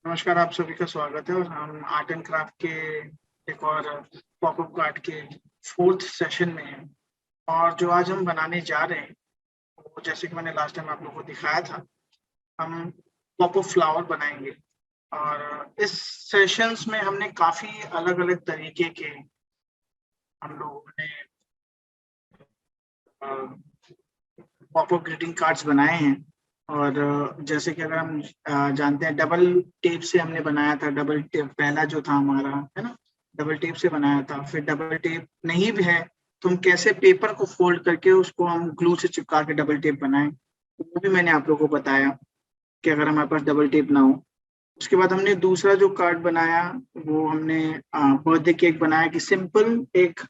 नमस्कार, आप सभी का स्वागत है और हम आर्ट एंड क्राफ्ट के एक और पॉपअप कार्ड के 4th सेशन में हैं। और जो आज हम बनाने जा रहे हैं वो जैसे कि मैंने लास्ट टाइम आप लोगों को दिखाया था, हम पॉपअप फ्लावर बनाएंगे। और इस सेशंस में हमने काफ़ी अलग अलग तरीके के हम लोगों ने पॉपअप ग्रीटिंग कार्ड्स बनाए हैं। और जैसे कि अगर हम जानते हैं, डबल टेप से हमने बनाया था। डबल टेप पहला जो था हमारा, है ना, डबल टेप से बनाया था। फिर डबल टेप नहीं भी है तो हम कैसे पेपर को फोल्ड करके उसको हम ग्लू से चिपका के डबल टेप बनाएं, तो वो भी मैंने आप लोगों को बताया कि अगर हमारे पास डबल टेप ना हो। उसके बाद हमने दूसरा जो कार्ड बनाया वो हमने बर्थडे केक बनाया कि सिंपल एक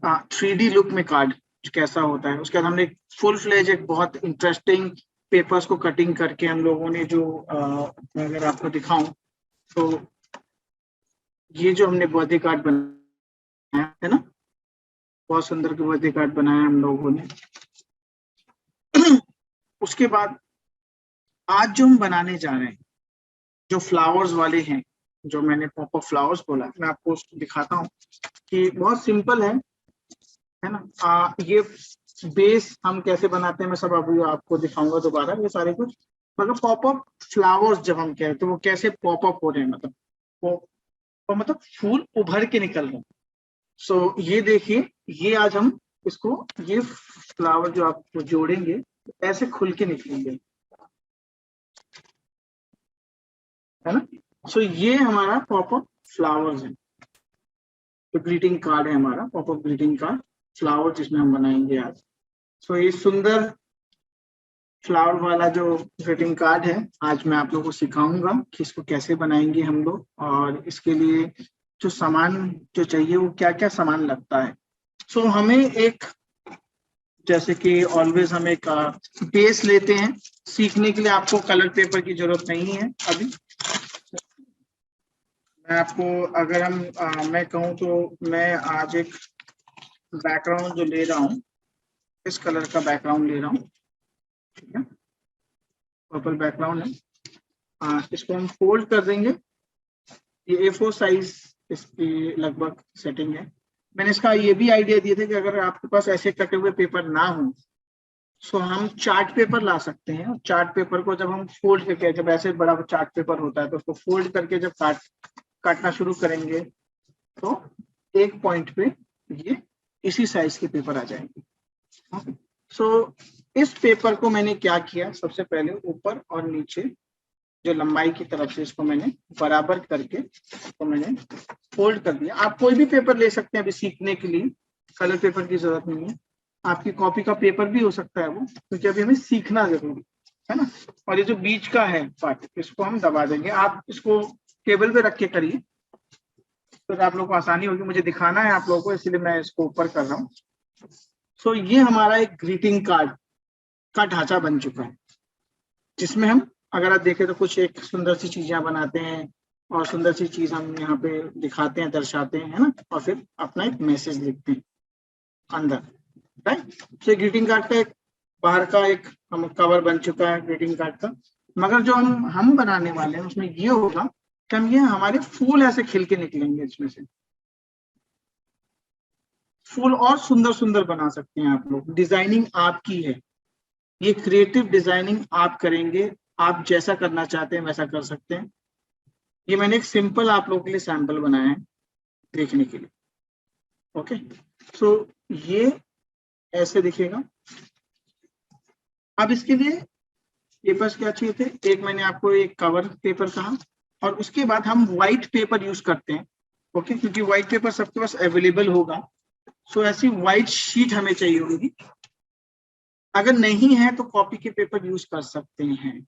3D लुक में कार्ड कैसा होता है। उसके बाद हमने फुल फ्लेज एक बहुत इंटरेस्टिंग पेपर्स को कटिंग करके हम लोगों ने जो अगर आपको दिखाऊं तो ये जो हमने बर्थडे कार्ड बनाया है ना, बहुत सुंदर बर्थडे कार्ड बनाया हम लोगों ने। उसके बाद आज जो हम बनाने जा रहे हैं जो फ्लावर्स वाले हैं, जो मैंने पॉपअप फ्लावर्स बोला, मैं आपको उसको दिखाता हूँ कि बहुत सिंपल है ना। ये बेस हम कैसे बनाते हैं मैं सब अभी आपको दिखाऊंगा दोबारा ये सारे कुछ। मतलब पॉपअप फ्लावर्स जब हम कहते हैं तो वो कैसे पॉपअप हो रहे हैं, मतलब वो मतलब फूल उभर के निकल रहे हैं। सो ये देखिए, ये आज हम इसको, ये फ्लावर जो आप जोड़ेंगे ऐसे खुल के निकलेंगे, है ना। सो ये हमारा पॉपअप फ्लावर्स है, तो ग्रीटिंग कार्ड है हमारा पॉपअप ग्रीटिंग कार्ड फ्लावर जिसमें हम बनाएंगे आज। सो ये सुंदर फ्लावर वाला जो ग्रीटिंग कार्ड है आज मैं आप लोगों को सिखाऊंगा कि इसको कैसे बनाएंगे हम लोग, और इसके लिए जो सामान जो चाहिए वो क्या क्या सामान लगता है। सो हमें एक, जैसे कि ऑलवेज हम एक बेस लेते हैं। सीखने के लिए आपको कलर पेपर की जरूरत नहीं है। अभी मैं आपको, अगर मैं कहूँ तो मैं आज एक बैकग्राउंड जो ले रहा हूँ, इस कलर का बैकग्राउंड ले रहा हूँ, ठीक है, पर्पल बैकग्राउंड है। इसको हम फोल्ड कर देंगे। ये A4 साइज इसकी लगभग सेटिंग है। मैंने इसका ये भी आइडिया दिए थे कि अगर आपके पास ऐसे कटे हुए पेपर ना हो सो हम चार्ट पेपर ला सकते हैं। और चार्ट पेपर को जब हम फोल्ड करके, जब ऐसे बड़ा चार्ट पेपर होता है तो उसको फोल्ड करके जब काटना शुरू करेंगे तो एक पॉइंट पे ये इसी साइज के पेपर आ जाएंगे। सो इस पेपर को मैंने क्या किया, सबसे पहले ऊपर और नीचे जो लंबाई की तरफ से इसको मैंने बराबर करके इसको मैंने फोल्ड कर दिया। आप कोई भी पेपर ले सकते हैं अभी सीखने के लिए, कलर पेपर की जरूरत नहीं है। आपकी कॉपी का पेपर भी हो सकता है वो, क्योंकि अभी हमें सीखना जरूरी है ना। और ये जो बीच का है पार्ट, इसको हम दबा देंगे। आप इसको टेबल पे रख के करिए तो आप लोगों को आसानी होगी। मुझे दिखाना है आप लोगों को, इसलिए मैं इसको ऊपर कर रहा हूँ। सो ये हमारा एक ग्रीटिंग कार्ड का ढांचा बन चुका है, जिसमें हम, अगर आप देखें तो कुछ एक सुंदर सी चीजें बनाते हैं और सुंदर सी चीज हम यहाँ पे दिखाते हैं, दर्शाते हैं, है ना, और फिर अपना एक मैसेज लिखते हैं अंदर, राइट। तो ग्रीटिंग कार्ड का एक बाहर का एक हम कवर बन चुका है ग्रीटिंग कार्ड का। मगर जो हम बनाने वाले हैं उसमें ये होगा कि हम ये हमारे फूल ऐसे खिल के निकलेंगे, इसमें से फूल और सुंदर सुंदर बना सकते हैं आप लोग। डिजाइनिंग आपकी है, ये क्रिएटिव डिजाइनिंग आप करेंगे। आप जैसा करना चाहते हैं वैसा कर सकते हैं। ये मैंने एक सिंपल आप लोगों के लिए सैंपल बनाया है देखने के लिए। ओके, सो ये ऐसे दिखेगा। अब इसके लिए पेपर्स क्या चाहिए थे, एक मैंने आपको एक कवर पेपर कहा, और उसके बाद हम व्हाइट पेपर यूज करते हैं। ओके, क्योंकि व्हाइट पेपर सबके पास अवेलेबल होगा। सो ऐसी व्हाइट शीट हमें चाहिए होगी। अगर नहीं है तो कॉपी के पेपर यूज कर सकते हैं,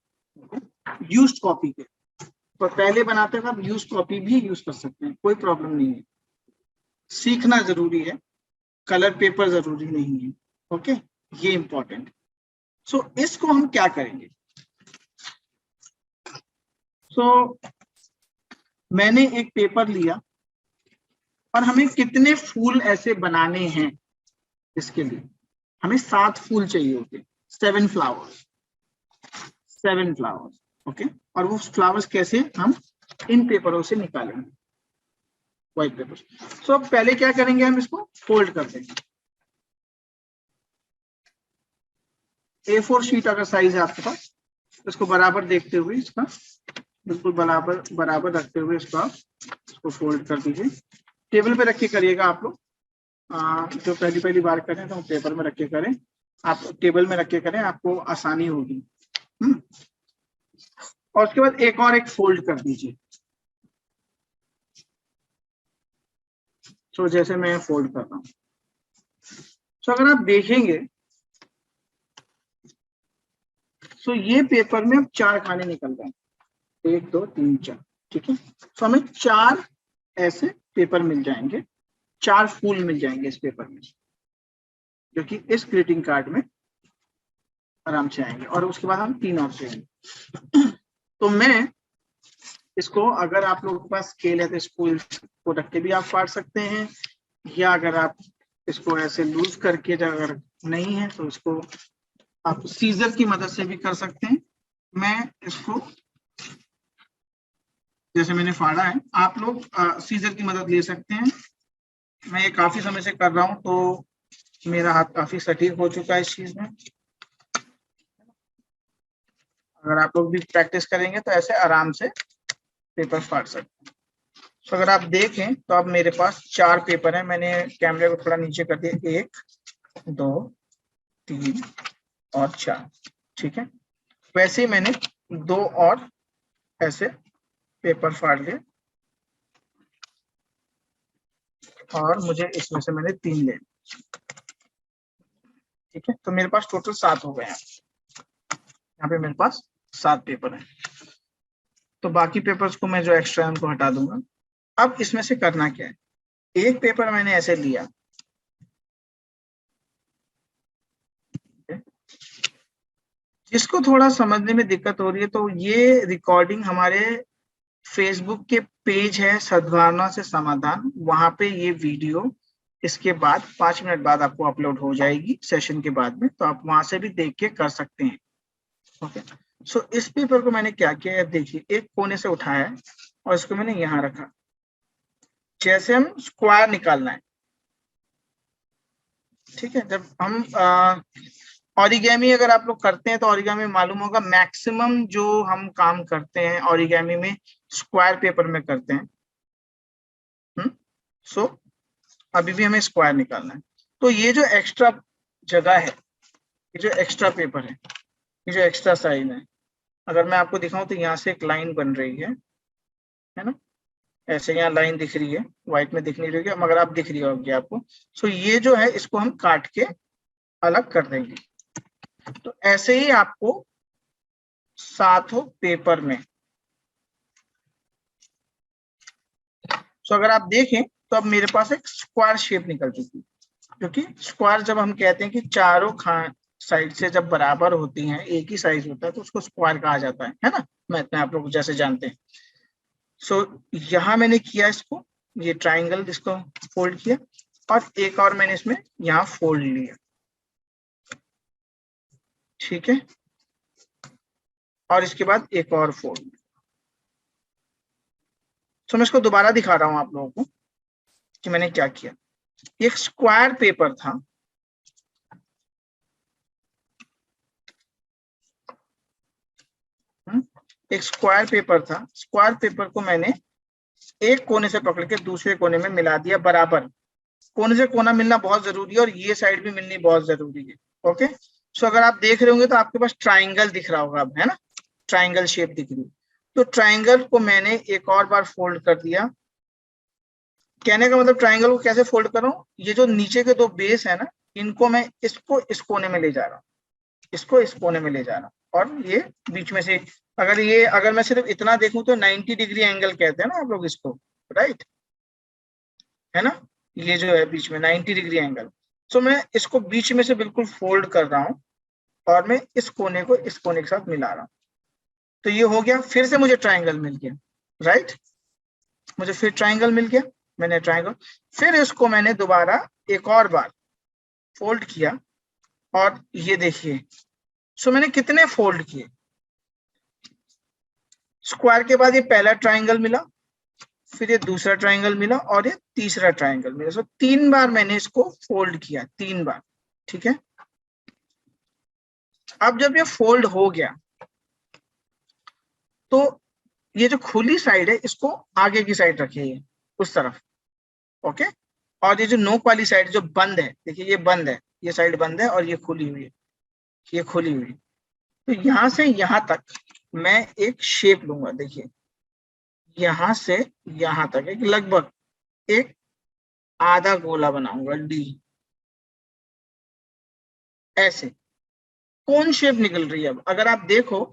यूज्ड कॉपी के। तो पहले बनाते हैं आप यूज कॉपी भी यूज कर सकते हैं, कोई प्रॉब्लम नहीं है। सीखना जरूरी है, कलर पेपर जरूरी नहीं है। ओके, ये इंपॉर्टेंट। सो इसको हम क्या करेंगे, सो मैंने एक पेपर लिया और हमें कितने फूल ऐसे बनाने हैं, इसके लिए हमें 7 फूल चाहिए होते, 7 फ्लावर्स। ओके, और वो फ्लावर्स कैसे हम इन पेपरों से निकालेंगे, व्हाइट पेपर। सो अब पहले क्या करेंगे, हम इसको फोल्ड कर देंगे। A4 शीट अगर साइज है आपके पास, इसको बराबर देखते हुए, इसका बिल्कुल बराबर बराबर रखते हुए इसको आप इसको फोल्ड कर दीजिए। टेबल पे रख के करिएगा आप लोग, जो पहली बार करें तो पेपर में रख के करें, आप टेबल में रख के करें, आपको आसानी होगी। और उसके बाद एक फोल्ड कर दीजिए। तो जैसे मैं फोल्ड कर रहा हूं, तो अगर आप देखेंगे तो ये पेपर में अब 4 खाने निकल गए, 1 2 3 4, ठीक है। तो हमें 4 ऐसे पेपर मिल जाएंगे, 4 फूल मिल जाएंगे इस पेपर में, जो कि इस ग्रीटिंग कार्ड में आराम से आएंगे। और उसके बाद हम 3 और चाहिए। तो मैं इसको, अगर आप लोगों के पास स्केल है तो इसको रख के भी आप फाड़ सकते हैं, या अगर आप इसको ऐसे लूज करके, अगर नहीं है तो इसको आप सीजर की मदद से भी कर सकते हैं। मैं इसको जैसे मैंने फाड़ा है, आप लोग सीजर की मदद ले सकते हैं। मैं ये काफी समय से कर रहा हूं तो मेरा हाथ काफी सटीक हो चुका है इस चीज में। अगर आप लोग भी प्रैक्टिस करेंगे तो ऐसे आराम से पेपर फाड़ सकते हैं। तो अगर आप देखें तो अब मेरे पास 4 पेपर हैं। मैंने कैमरे को थोड़ा नीचे कर दिया, 1 2 3 और 4, ठीक है। वैसे ही मैंने 2 और ऐसे पेपर फाड़ लिए, और मुझे इसमें से मैंने 3 ले, ठीक है। तो मेरे पास टोटल 7 हो गए हैं। यहाँ पे मेरे पास 7 पेपर हैं। तो बाकी पेपर्स को मैं जो एक्स्ट्रा है उनको हटा दूंगा। अब इसमें से करना क्या है, एक पेपर मैंने ऐसे लिया, जिसको थोड़ा समझने में दिक्कत हो रही है तो ये रिकॉर्डिंग हमारे फेसबुक के पेज है सद्भावना से समाधान, वहां पे ये वीडियो इसके बाद 5 मिनट बाद आपको अपलोड हो जाएगी सेशन के बाद में, तो आप वहां से भी देख के कर सकते हैं। ओके, सो इस पेपर को मैंने क्या किया, देखिए एक कोने से उठाया है और इसको मैंने यहाँ रखा। जैसे हम स्क्वायर निकालना है, ठीक है। जब हम ऑरिगेमी अगर आप लोग करते हैं तो ऑरिगेमी मालूम होगा, मैक्सिमम जो हम काम करते हैं ऑरिगेमी में स्क्वायर पेपर में करते हैं। सो अभी भी हमें स्क्वायर निकालना है। तो ये जो एक्स्ट्रा जगह है, ये जो एक्स्ट्रा पेपर है, ये जो एक्स्ट्रा साइज है, अगर मैं आपको दिखाऊं तो यहाँ से एक लाइन बन रही है ना, ऐसे यहाँ लाइन दिख रही है, व्हाइट में दिख नहीं रही है मगर आप दिख रही होगी आपको। सो ये जो है इसको हम काट के अलग कर देंगे। तो ऐसे ही आपको 7 पेपर में, सो अगर आप देखें तो अब मेरे पास एक स्क्वायर शेप निकल चुकी है, क्योंकि स्क्वायर जब हम कहते हैं कि चारों साइड से जब बराबर होती हैं, एक ही साइज होता है, तो उसको स्क्वायर कहा जाता है ना, मैं इतना आप लोग जैसे जानते हैं। सो यहाँ मैंने किया इसको, ये ट्राइंगल इसको फोल्ड किया, और एक और मैंने इसमें यहाँ फोल्ड लिया, ठीक है। और इसके बाद एक और फोल्ड। तो मैं इसको दोबारा दिखा रहा हूं आप लोगों को कि मैंने क्या किया। एक स्क्वायर पेपर था, एक स्क्वायर पेपर था, स्क्वायर पेपर को मैंने एक कोने से पकड़ के दूसरे कोने में मिला दिया बराबर। कोने से कोना मिलना बहुत जरूरी है और ये साइड भी मिलनी बहुत जरूरी है। ओके, सो अगर आप देख रहे होंगे तो आपके पास ट्राइंगल दिख रहा होगा अब, है ना, ट्राइंगल शेप दिख रही है। तो ट्राइंगल को मैंने एक और बार फोल्ड कर दिया। कहने का मतलब ट्राइंगल को कैसे फोल्ड कर रहा हूँ, ये जो नीचे के 2 बेस है ना, इनको मैं इसको इस कोने में ले जा रहा हूँ, इसको इस कोने में ले जा रहा हूँ, और ये बीच में से, अगर मैं सिर्फ इतना देखूं तो 90 डिग्री एंगल कहते हैं ना आप लोग इसको, राइट, है ना, ये जो है बीच में 90 डिग्री एंगल। सो मैं इसको बीच में से बिल्कुल फोल्ड कर रहा हूँ और मैं इस कोने को इस कोने के साथ मिला रहा हूँ। तो ये हो गया, फिर से मुझे ट्राइंगल मिल गया, राइट, मुझे फिर ट्राइंगल मिल गया। मैंने ट्राइंगल, फिर इसको मैंने दोबारा एक और बार फोल्ड किया, और ये देखिए, सो मैंने कितने फोल्ड किए, स्क्वायर के बाद ये पहला ट्राइंगल मिला, फिर ये दूसरा ट्राइंगल मिला और ये तीसरा ट्राइंगल मिला। सो 3 बार मैंने इसको फोल्ड किया, 3 बार। ठीक है, अब जब ये फोल्ड हो गया तो ये जो खुली साइड है इसको आगे की साइड रखिए, उस तरफ। ओके, और ये जो नोक वाली साइड जो बंद है, देखिए ये बंद है, ये साइड बंद है और ये खुली हुई है, ये खुली हुई। तो यहां से यहां तक मैं एक शेप लूंगा। देखिए यहां से यहां तक एक लगभग एक आधा गोला बनाऊंगा डी। ऐसे कौन शेप निकल रही है। अब अगर आप देखो,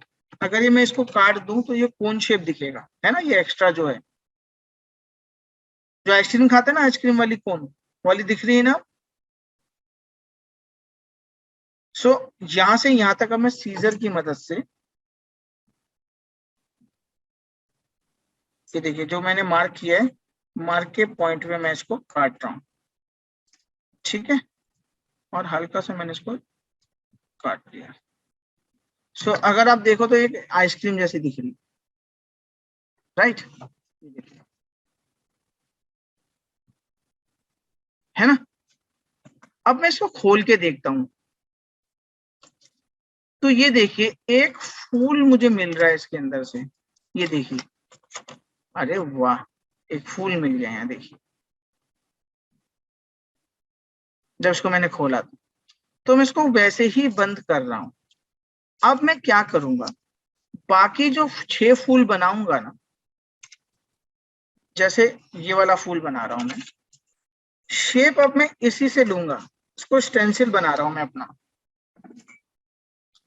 अगर ये मैं इसको काट दूं तो ये कौन शेप दिखेगा, है ना, ये एक्स्ट्रा जो है, जो आइसक्रीम खाते हैं ना, आइसक्रीम वाली कोन वाली दिख रही है ना। सो यहां से यहां तक अब मैं सीजर की मदद से, ये देखिए जो मैंने मार्क किया है, मार्क के पॉइंट में मैं इसको काट रहा हूं। ठीक है, और हल्का सा मैंने इसको काट दिया। सो अगर आप देखो तो एक आइसक्रीम जैसी दिख रही, राइट, है ना। अब मैं इसको खोल के देखता हूं तो ये देखिए एक फूल मुझे मिल रहा है इसके अंदर से। ये देखिए, अरे वाह, एक फूल मिल गया यहाँ, देखिए जब इसको मैंने खोला तो मैं इसको वैसे ही बंद कर रहा हूं। अब मैं क्या करूंगा, बाकी जो 6 फूल बनाऊंगा ना, जैसे ये वाला फूल बना रहा हूं मैं, शेप अब मैं इसी से लूंगा, इसको स्टेंसिल बना रहा हूं मैं अपना।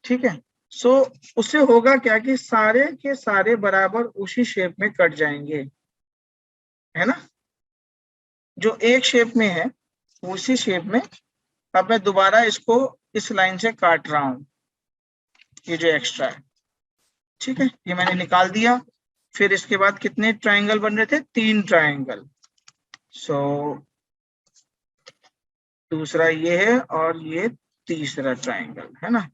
ठीक है, सो उससे होगा क्या कि सारे के सारे बराबर उसी शेप में कट जाएंगे, है ना। जो एक शेप में है उसी शेप में अब मैं दोबारा इसको इस लाइन से काट रहा हूं, ये जो एक्स्ट्रा है। ठीक है, ये मैंने निकाल दिया। फिर इसके बाद कितने ट्राइंगल बन रहे थे, 3 ट्राइंगल। सो दूसरा ये है और ये तीसरा ट्राइंगल, है ना।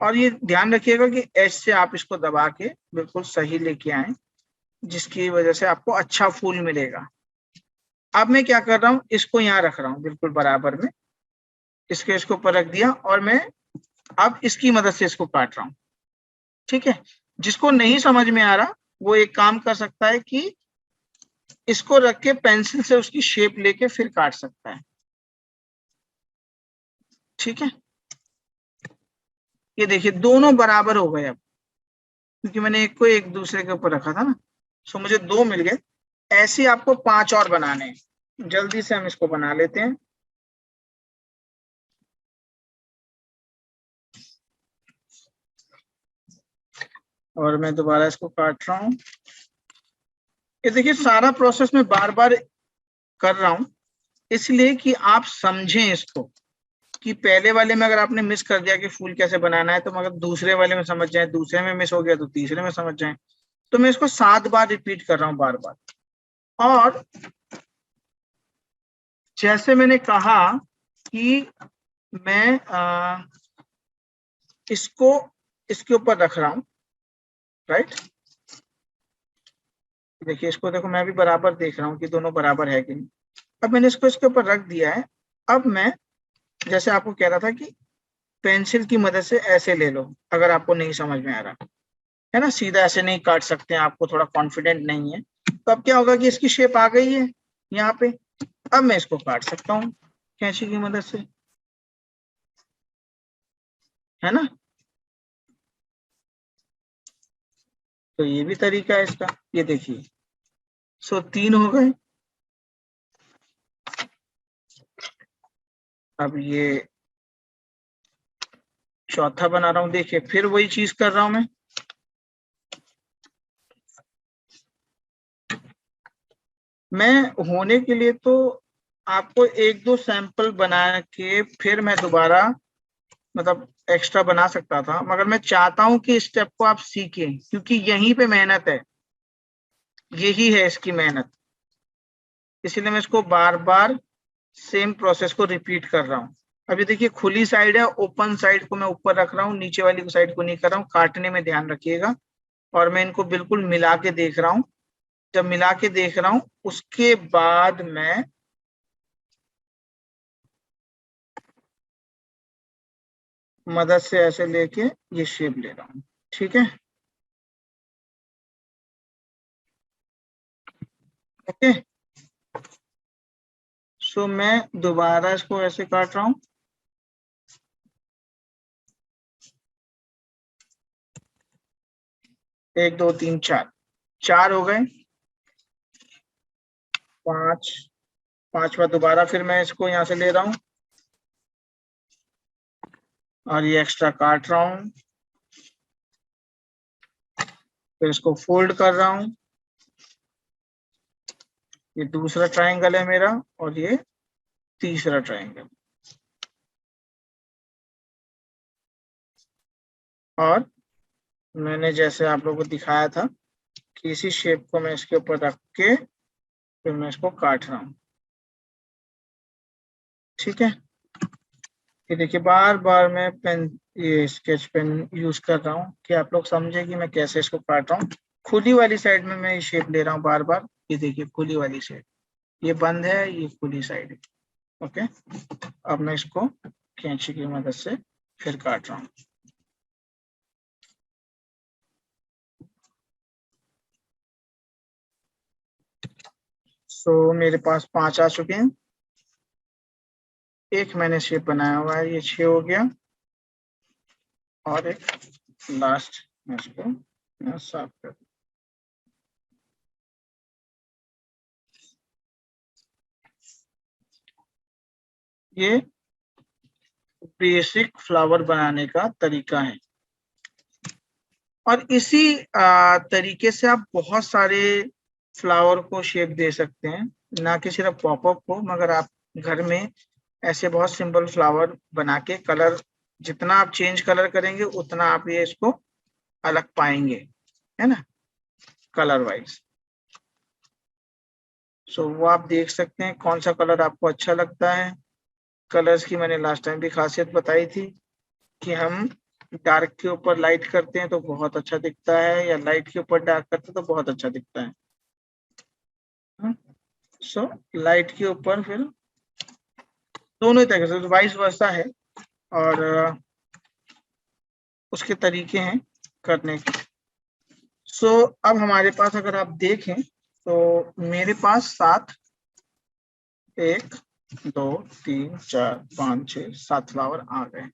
और ये ध्यान रखिएगा कि एच से आप इसको दबा के बिल्कुल सही लेके आए, जिसकी वजह से आपको अच्छा फूल मिलेगा। अब मैं क्या कर रहा हूँ, इसको यहाँ रख रहा हूँ बिल्कुल बराबर में, इसके ऊपर रख दिया और मैं अब इसकी मदद से इसको काट रहा हूँ। ठीक है, जिसको नहीं समझ में आ रहा वो एक काम कर सकता है कि इसको रख के पेंसिल से उसकी शेप लेके फिर काट सकता है। ठीक है, ये देखिए दोनों बराबर हो गए अब, क्योंकि मैंने एक को एक दूसरे के ऊपर रखा था ना। सो मुझे 2 मिल गए। ऐसे ही आपको 5 और बनाने हैं, जल्दी से हम इसको बना लेते हैं। और मैं दोबारा इसको काट रहा हूँ। ये देखिए सारा प्रोसेस मैं बार बार कर रहा हूँ इसलिए कि आप समझें इसको, कि पहले वाले में अगर आपने मिस कर दिया कि फूल कैसे बनाना है तो मगर दूसरे वाले में समझ जाए, दूसरे में मिस हो गया तो तीसरे में समझ जाए। तो मैं इसको 7 बार रिपीट कर रहा हूँ बार बार। और जैसे मैंने कहा कि मैं इसको इसके ऊपर रख रहा हूँ, राइट। देखिए इसको देखो, मैं भी बराबर देख रहा हूँ कि दोनों बराबर है कि नहीं। अब मैंने इसको इसके ऊपर रख दिया है। अब मैं जैसे आपको कह रहा था कि पेंसिल की मदद से ऐसे ले लो, अगर आपको नहीं समझ में आ रहा है ना, सीधा ऐसे नहीं काट सकते हैं, आपको थोड़ा कॉन्फिडेंट नहीं है तो अब क्या होगा कि इसकी शेप आ गई है यहाँ पे। अब मैं इसको काट सकता हूँ कैंची की मदद से, है ना। तो ये भी तरीका है इसका, ये देखिए। सो 3 हो गए। अब ये चौथा बना रहा हूँ। देखिए फिर वही चीज कर रहा हूं मैं होने के लिए तो आपको 1-2 सैंपल बना के फिर मैं दोबारा मतलब एक्स्ट्रा बना सकता था, मगर मैं चाहता हूं कि इस स्टेप को आप सीखें, क्योंकि यहीं पे मेहनत है, यही है इसकी मेहनत। इसीलिए मैं इसको बार बार सेम प्रोसेस को रिपीट कर रहा हूँ। अभी देखिए खुली साइड है, ओपन साइड को मैं ऊपर रख रहा हूँ, नीचे वाली साइड को नहीं कर रहा हूँ। काटने में ध्यान रखिएगा और मैं इनको बिल्कुल मिला के देख रहा हूँ। जब मिला के देख रहा हूँ उसके बाद मैं मदद से ऐसे लेके ये शेप ले रहा हूँ। ठीक है, ओके। सो मैं दोबारा इसको ऐसे काट रहा हूँ। एक दो तीन चार, चार हो गए। पांच, पांचवा दोबारा फिर मैं इसको यहाँ से ले रहा हूँ और ये एक्स्ट्रा काट रहा हूँ। फिर इसको फोल्ड कर रहा हूँ। ये दूसरा ट्रायंगल है मेरा और ये तीसरा ट्रायंगल। और मैंने जैसे आप लोगों को दिखाया था कि इसी शेप को मैं इसके ऊपर रख के फिर मैं इसको काट रहा हूँ। ठीक है, ये देखिए बार बार मैं पेन, ये स्केच पेन यूज कर रहा हूँ कि आप लोग समझे कि मैं कैसे इसको काट रहा हूँ। खुली वाली साइड में मैं ये शेप ले रहा हूँ बार बार। ये देखिए खुली वाली साइड, ये बंद है, ये खुली साइड है। ओके, अब मैं इसको कैंची की मदद से फिर काट रहा हूँ। सो मेरे पास 5 आ चुके हैं। एक मैंने शेप बनाया हुआ है, ये 6 हो गया। और एक लास्ट मैं इसको साफ कर, ये बेसिक फ्लावर बनाने का तरीका है। और इसी तरीके से आप बहुत सारे फ्लावर को शेप दे सकते हैं, ना कि सिर्फ पॉपअप को, मगर आप घर में ऐसे बहुत सिंपल फ्लावर बना के कलर जितना आप चेंज कलर करेंगे उतना आप ये इसको अलग पाएंगे, है ना, कलर वाइज। सो वो आप देख सकते हैं कौन सा कलर आपको अच्छा लगता है। कलर्स की मैंने लास्ट टाइम भी खासियत बताई थी कि हम डार्क के ऊपर लाइट करते हैं तो बहुत अच्छा दिखता है, या लाइट के ऊपर डार्क करते हैं तो बहुत अच्छा दिखता है। सो लाइट के ऊपर फिर दोनों ही तरीके से वाइस वर्सा है। और उसके तरीके हैं करने के। सो अब हमारे पास अगर आप देखें तो मेरे पास 7, 1 2 3 4 5 6 7 फ्लावर आ गए।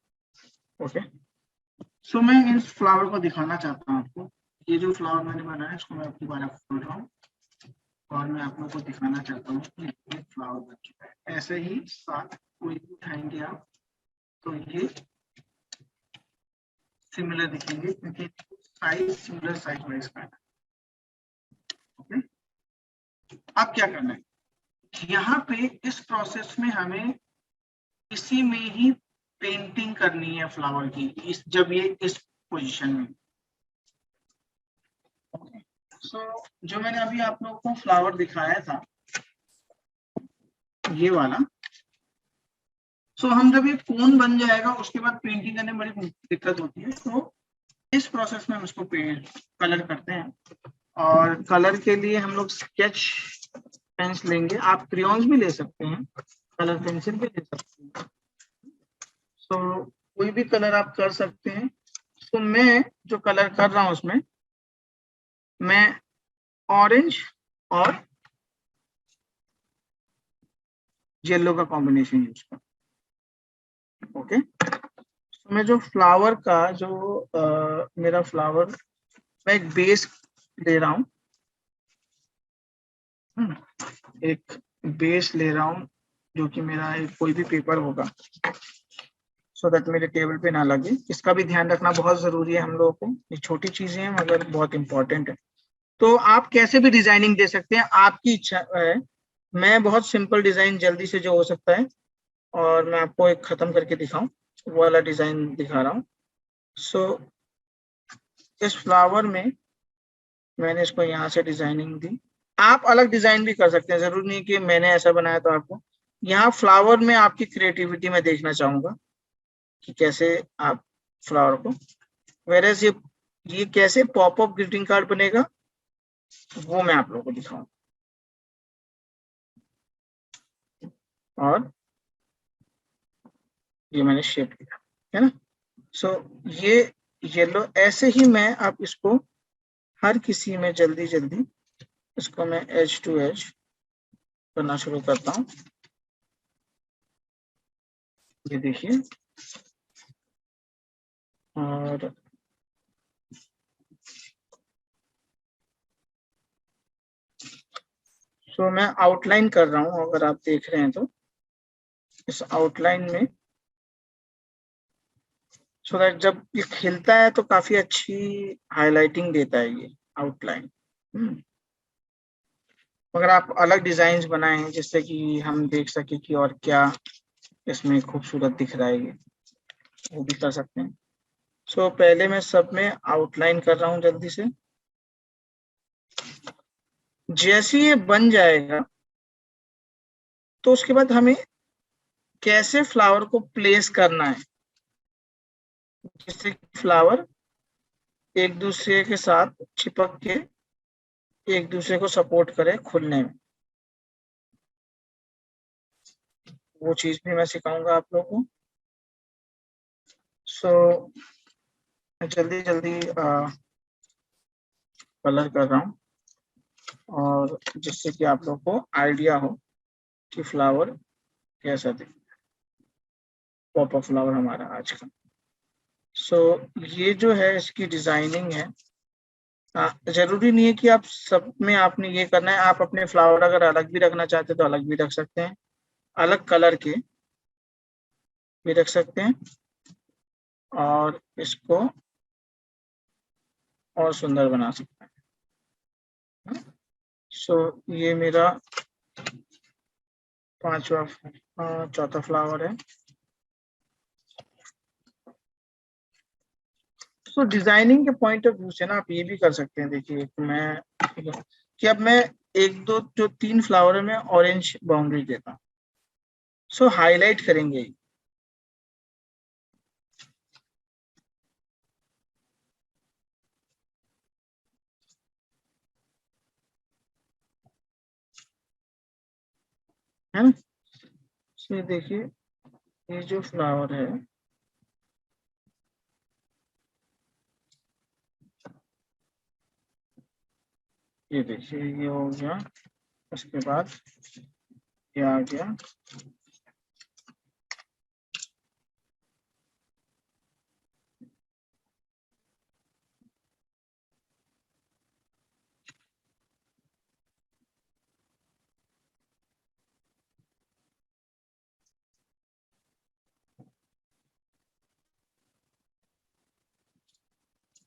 ओके, सो मैं इस फ्लावर को दिखाना चाहता हूँ आपको। ये जो फ्लावर मैंने बनाया इसको मैं अपनी बार खोल रहा हूँ और मैं आप लोगों को दिखाना चाहता हूँ कि ये फ्लावर बन चुका है। ऐसे ही 7 कोई भी उठाएंगे आप तो ये सिमिलर दिखेंगे क्योंकि साइज सिमिलर साइज वाइज का है। ओके, अब क्या करना है, यहाँ पे इस प्रोसेस में हमें इसी में ही पेंटिंग करनी है फ्लावर की, इस जब ये इस पोजीशन में। ओके, सो जो मैंने अभी आप लोगों को फ्लावर दिखाया था ये वाला, सो हम जब ये कोन बन जाएगा उसके बाद पेंटिंग करने में बड़ी दिक्कत होती है। तो इस प्रोसेस में हम इसको पेंट कलर करते हैं। और कलर के लिए हम लोग स्केच पेन्स लेंगे, आप क्रेयॉन्स भी ले सकते हैं, कलर पेंसिल भी ले सकते हैं। तो कोई भी कलर आप कर सकते हैं। तो मैं जो कलर कर रहा हूं उसमें मैं ऑरेंज और येलो का कॉम्बिनेशन यूज कर। ओके, तो मैं जो फ्लावर का जो मेरा फ्लावर, मैं एक बेस ले रहा हूँ, एक बेस ले रहा हूँ जो कि मेरा एक कोई भी पेपर होगा, सो दैट मेरे टेबल पे ना लगे। इसका भी ध्यान रखना बहुत जरूरी है हम लोगों को। ये छोटी चीजें हैं मगर बहुत इंपॉर्टेंट है। तो आप कैसे भी डिजाइनिंग दे सकते हैं, आपकी इच्छा है। मैं बहुत सिंपल डिजाइन जल्दी से जो हो सकता है और मैं आपको एक खत्म करके दिखाऊं वो वाला डिजाइन दिखा रहा हूँ। सो इस फ्लावर में मैंने इसको यहाँ से डिजाइनिंग दी। आप अलग डिजाइन भी कर सकते हैं, जरूरी नहीं कि मैंने ऐसा बनाया तो आपको। यहाँ फ्लावर में आपकी क्रिएटिविटी में देखना चाहूंगा कि कैसे आप फ्लावर को, वेरएज ये ये कैसे पॉपअप ग्रीटिंग कार्ड बनेगा वो मैं आप लोगों को दिखाऊं। और ये मैंने शेप किया है ना। सो ये येलो ऐसे ही मैं अब इसको हर किसी में जल्दी जल्दी इसको मैं एज टू एज करना शुरू करता हूँ। ये देखिए, और सो मैं आउटलाइन कर रहा हूँ, अगर आप देख रहे हैं तो इस आउटलाइन में, सो दैट जब ये खिलता है तो काफी अच्छी हाईलाइटिंग देता है ये आउटलाइन। अगर आप अलग डिजाइन बनाए जिससे कि हम देख सके कि और क्या इसमें खूबसूरत दिख रहा है, ये वो भी कर सकते हैं। सो पहले मैं सब में आउटलाइन कर रहा हूँ जल्दी से। जैसे ये बन जाएगा तो उसके बाद हमें कैसे फ्लावर को प्लेस करना है, जिससे फ्लावर एक दूसरे के साथ चिपक के एक दूसरे को सपोर्ट करे खुलने में। वो चीज भी मैं सिखाऊंगा आप लोगों को। सो जल्दी जल्दी कलर कर रहा हूँ, और जिससे कि आप लोग को आइडिया हो कि फ्लावर कैसा दिखे, पॉपअप फ्लावर हमारा आज का। सो ये जो है इसकी डिजाइनिंग है। जरूरी नहीं है कि आप सब में आपने ये करना है। आप अपने फ्लावर अगर अलग भी रखना चाहते हैं तो अलग भी रख सकते हैं, अलग कलर के भी रख सकते हैं, और इसको और सुंदर बना सकते हैं। सो ये मेरा पांचवा चौथा फ्लावर है। सो डिजाइनिंग के पॉइंट ऑफ व्यू से ना आप ये भी कर सकते हैं। देखिए कि अब मैं एक दो जो तीन फ्लावर में ऑरेंज बाउंड्री देता हूँ, सो हाईलाइट करेंगे, है ना। ये देखिए, ये जो फ्लावर है, ये देखिए ये हो गया। उसके बाद ये आ गया।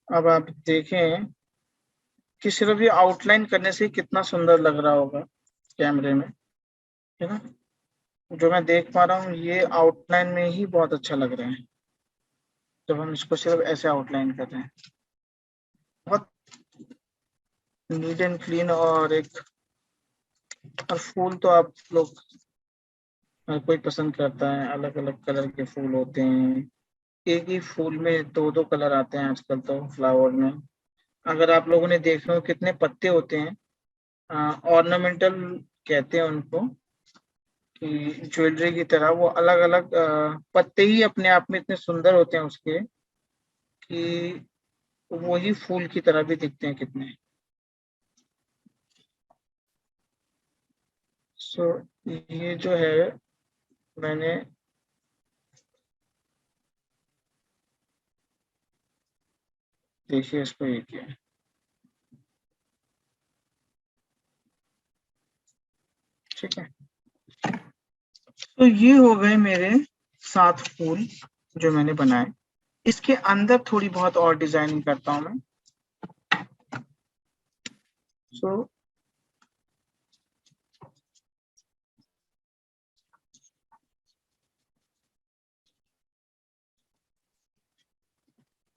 अब आप देखें कि सिर्फ ये आउटलाइन करने से कितना सुंदर लग रहा होगा कैमरे में, है ना। जो मैं देख पा रहा हूँ ये आउटलाइन में ही बहुत अच्छा लग रहा है जब हम इसको सिर्फ ऐसे आउटलाइन कर रहे हैं। बहुत नीट एंड क्लीन, और फूल तो आप लोग हर कोई पसंद करता है। अलग अलग कलर के फूल होते हैं, एक ही फूल में दो दो कलर आते हैं आजकल तो फ्लावर में। अगर आप लोगों ने देखे हो कितने पत्ते होते हैं, ऑर्नामेंटल कहते हैं उनको, कि ज्वेलरी की तरह वो अलग अलग पत्ते ही अपने आप में इतने सुंदर होते हैं उसके, कि वही फूल की तरह भी दिखते हैं कितने। सो ये जो है मैंने, देखिए इसको ये किया, ठीक है। तो ये हो गए मेरे 7 फूल जो मैंने बनाए। इसके अंदर थोड़ी बहुत और डिजाइनिंग करता हूँ मैं। सो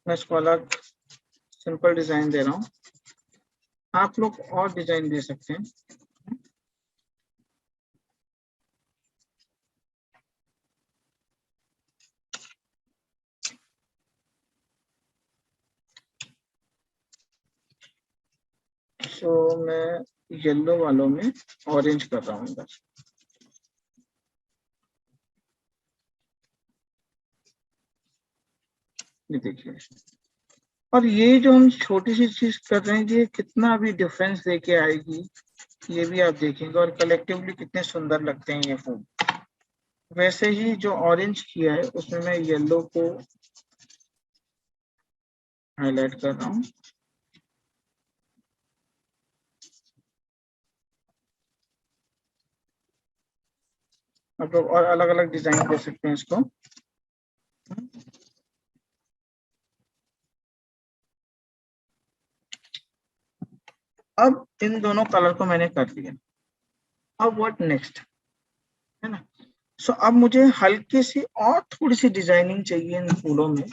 मैं इसको अलग सिंपल डिजाइन दे रहा हूँ, आप लोग और डिजाइन दे सकते हैं। सो मैं येलो वालों में ऑरेंज कर रहा हूँ बस। ये देखिए, और ये जो हम छोटी सी चीज कर रहे हैं ये कितना अभी डिफरेंस लेके आएगी, ये भी आप देखेंगे, और कलेक्टिवली कितने सुंदर लगते हैं ये फूल। वैसे ही जो ऑरेंज किया है उसमें मैं येलो को हाईलाइट कर रहा हूँ। आप लोग और अलग अलग डिजाइन दे सकते हैं इसको। अब इन दोनों कलर को मैंने कर लिया, अब व्हाट नेक्स्ट, है ना। सो अब मुझे हल्की सी और थोड़ी सी डिजाइनिंग चाहिए इन फूलों में,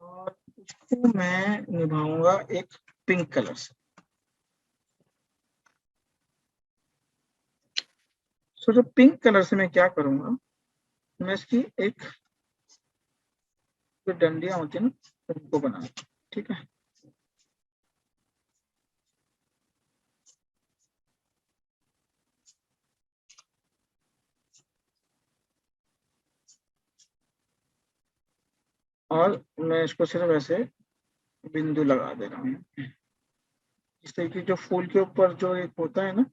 और उसको मैं निभाऊंगा एक पिंक कलर से। सो जो पिंक कलर से मैं क्या करूंगा, मैं इसकी एक जो डंडियां होती है ना उनको बनाऊंगा, ठीक है। और मैं इसको सिर्फ ऐसे बिंदु लगा दे रहा हूँ, इस तरीके जो फूल के ऊपर जो एक होता है ना,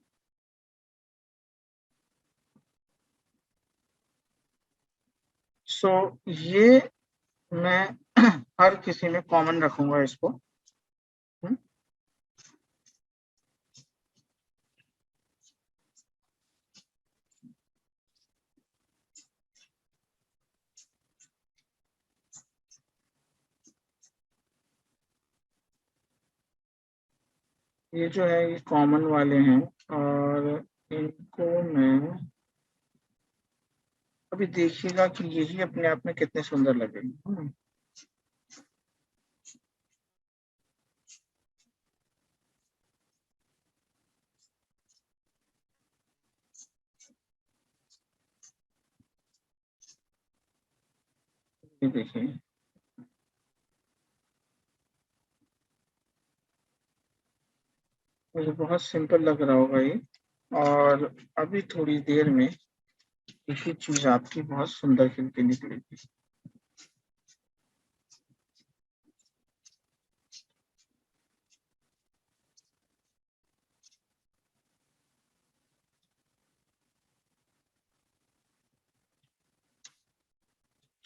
सो ये मैं हर किसी में कॉमन रखूंगा इसको। ये जो है ये कॉमन वाले हैं, और इनको मैं अभी देखिएगा कि यही अपने आप में कितने सुंदर लगेंगे। ये देखिए, मुझे बहुत सिंपल लग रहा होगा ये, और अभी थोड़ी देर में यही चीज आपकी बहुत सुंदर खिल के निकलेगी।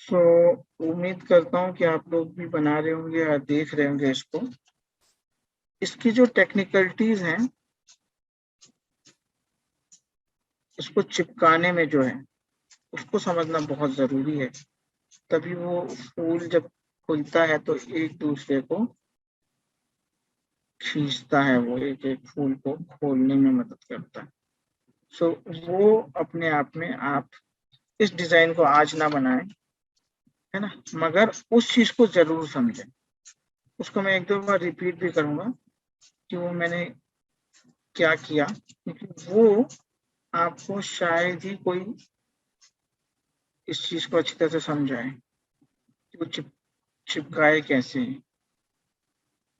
सो उम्मीद करता हूँ कि आप लोग भी बना रहे होंगे या देख रहे होंगे इसको। इसकी जो टेक्निकलिटीज हैं, इसको चिपकाने में जो है उसको समझना बहुत जरूरी है, तभी वो फूल जब खुलता है तो एक दूसरे को खींचता है, वो एक एक फूल को खोलने में मदद करता है। सो वो अपने आप में, आप इस डिजाइन को आज ना बनाएं, है ना, मगर उस चीज को जरूर समझें। उसको मैं एक दो बार रिपीट भी करूंगा कि वो मैंने क्या किया, क्योंकि वो आपको शायद ही कोई इस चीज को अच्छी तरह से समझाए कि वो चिपकाए कैसे।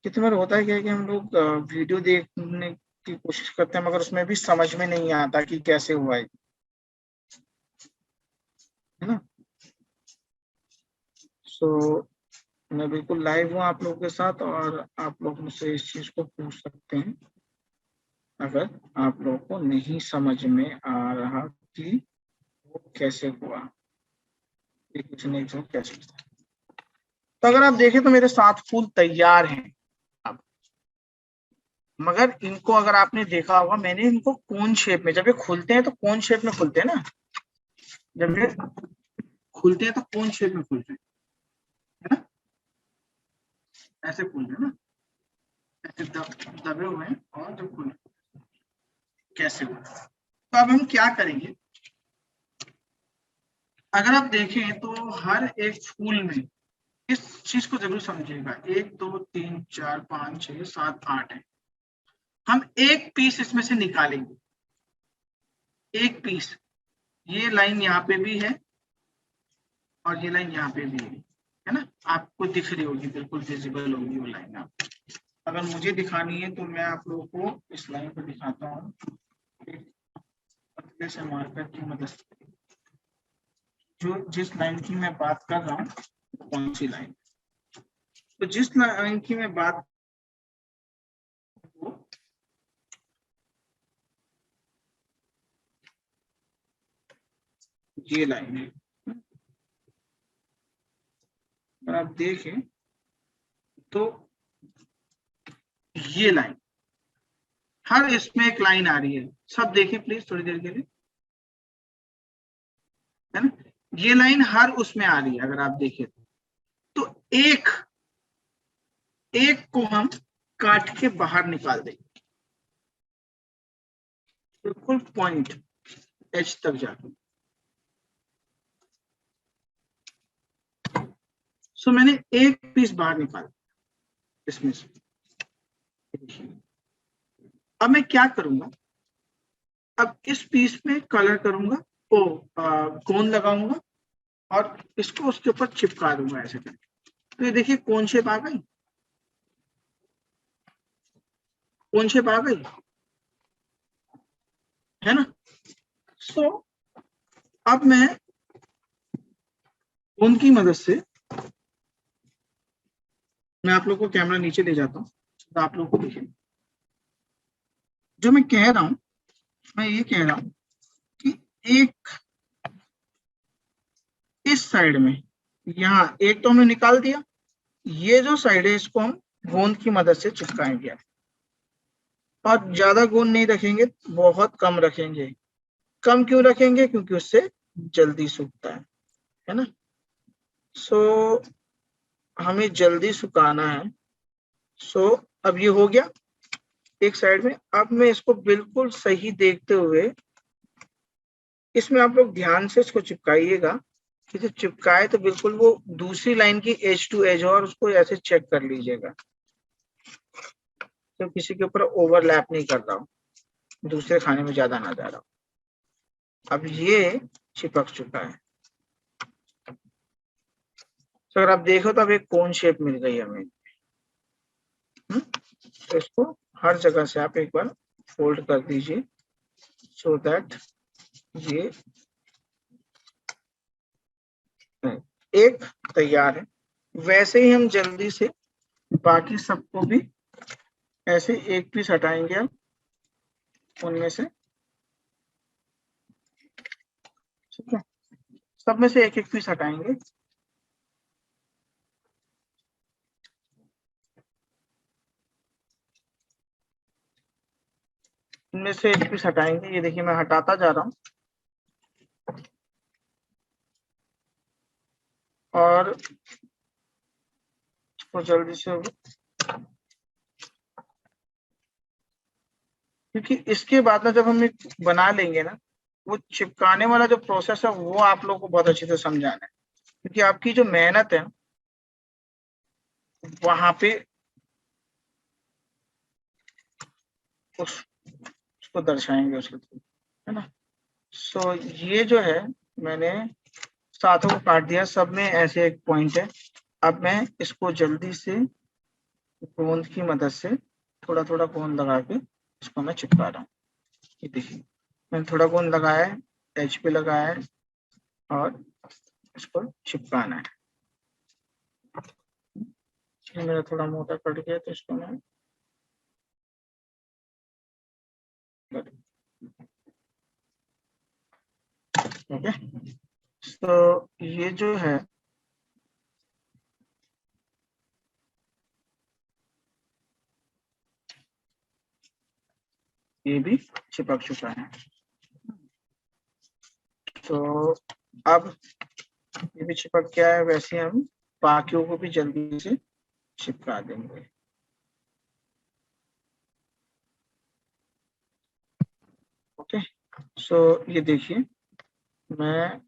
कितनी बार होता है क्या है कि हम लोग वीडियो देखने की कोशिश करते हैं, मगर उसमें भी समझ में नहीं आता कि कैसे हुआ है ना। सो मैं बिल्कुल लाइव हूँ आप लोगों के साथ, और आप लोग मुझसे इस चीज को पूछ सकते हैं अगर आप लोगों को नहीं समझ में आ रहा कि वो कैसे हुआ, एक दूसरे ने जो कैसे किया। तो अगर आप देखें तो मेरे 7 फूल तैयार हैं अब, मगर इनको अगर आपने देखा होगा मैंने इनको कोन शेप में, जब ये खुलते हैं तो कोन शेप में खुलते हैं ना, जब ये खुलते हैं तो कोन शेप में खुलते हैं, है ना, ऐसे खुलते हैं ना, ऐसे दबे हुए हैं, और जब खुले कैसे हुए। तो अब हम क्या करेंगे, अगर आप देखें तो हर एक फूल में इस चीज को जरूर समझिएगा, 1 2 3 4 5 6 7 8 है, हम एक पीस इसमें से निकालेंगे, एक पीस, ये लाइन यहाँ पे भी है और ये लाइन यहाँ पे भी है ना, आपको दिख रही होगी, बिल्कुल विजिबल होगी वो लाइन आपको। अगर मुझे दिखानी है तो मैं आप लोगों को इस लाइन पर दिखाता हूँ, पतले से मार्कर की मदद से। जो जिस लाइन की मैं बात कर रहा हूँ, कौन सी लाइन, तो जिस लाइन की मैं बात, ये लाइन है। अगर आप देखें तो ये लाइन, हर इसमें एक लाइन आ रही है, सब देखें प्लीज थोड़ी देर के लिए, है ना। ये लाइन हर उसमें आ रही है, अगर आप देखें तो एक एक को हम काट के बाहर निकाल देंगे, बिल्कुल पॉइंट एच तक जाके। सो मैंने एक पीस बाहर निकाला इसमें से। अब मैं क्या करूंगा, अब इस पीस में कलर करूंगा, ओ कोन लगाऊंगा और इसको उसके ऊपर चिपका दूंगा ऐसे करके। तो ये देखिए कोन शेप आ गई, कोन शेप आ गई, है ना। सो अब मैं कोन की मदद से, मैं आप लोग को कैमरा नीचे ले जाता हूँ तो आप लोग को देखिए जो मैं कह रहा हूं। मैं ये कह रहा हूं कि एक इस साइड में, यहाँ एक तो हमने निकाल दिया, ये जो साइड है इसको हम गोंद की मदद से चिपकाएंगे। और ज्यादा गोंद नहीं रखेंगे, बहुत कम रखेंगे। कम क्यों रखेंगे, क्योंकि उससे जल्दी सूखता है ना। सो हमें जल्दी सुखाना है। सो अब ये हो गया एक साइड में। अब मैं इसको बिल्कुल सही देखते हुए, इसमें आप लोग ध्यान से इसको चिपकाइएगा कि जब चिपकाए तो बिल्कुल वो दूसरी लाइन की एज टू एज हो, और उसको ऐसे चेक कर लीजिएगा तो किसी के ऊपर ओवरलैप नहीं कर रहा हो, दूसरे खाने में ज्यादा ना जा रहा हो। अब ये चिपक चुका है। तो अगर आप देखो तो अब एक कोन शेप मिल गई हमें। तो इसको हर जगह से आप एक बार फोल्ड कर दीजिए सो दैट ये एक तैयार है। वैसे ही हम जल्दी से बाकी सबको भी ऐसे एक पीस हटाएंगे हम उनमें से, ठीक है। सब में से एक एक पीस हटाएंगे। इनमें से एक पीस हटाएंगे। ये देखिए मैं हटाता जा रहा हूँ और इसको जल्दी से, क्योंकि इसके बाद ना जब हम एक बना लेंगे ना, वो चिपकाने वाला जो प्रोसेस है वो आप लोग को बहुत अच्छे से समझाना है, क्योंकि आपकी जो मेहनत है वहां पे उसको दर्शाएंगे उसके थ्रू, है ना। सो ये जो है मैंने सातों को काट दिया, सब में ऐसे एक पॉइंट है। अब मैं इसको जल्दी से गोंद की मदद से थोड़ा थोड़ा गोंद लगा के इसको मैं चिपका रहा हूँ। ये देखिए मैंने थोड़ा गोंद लगाया है, एज पे लगाया है और इसको चिपकाना है। मेरा थोड़ा मोटा कट गया तो इसको मैं, ओके। तो ये जो है ये भी चिपक चुका है। तो अब ये भी चिपक गया है, वैसे हम बाकियों को भी जल्दी से चिपका देंगे। ओके। सो ये देखिए मैं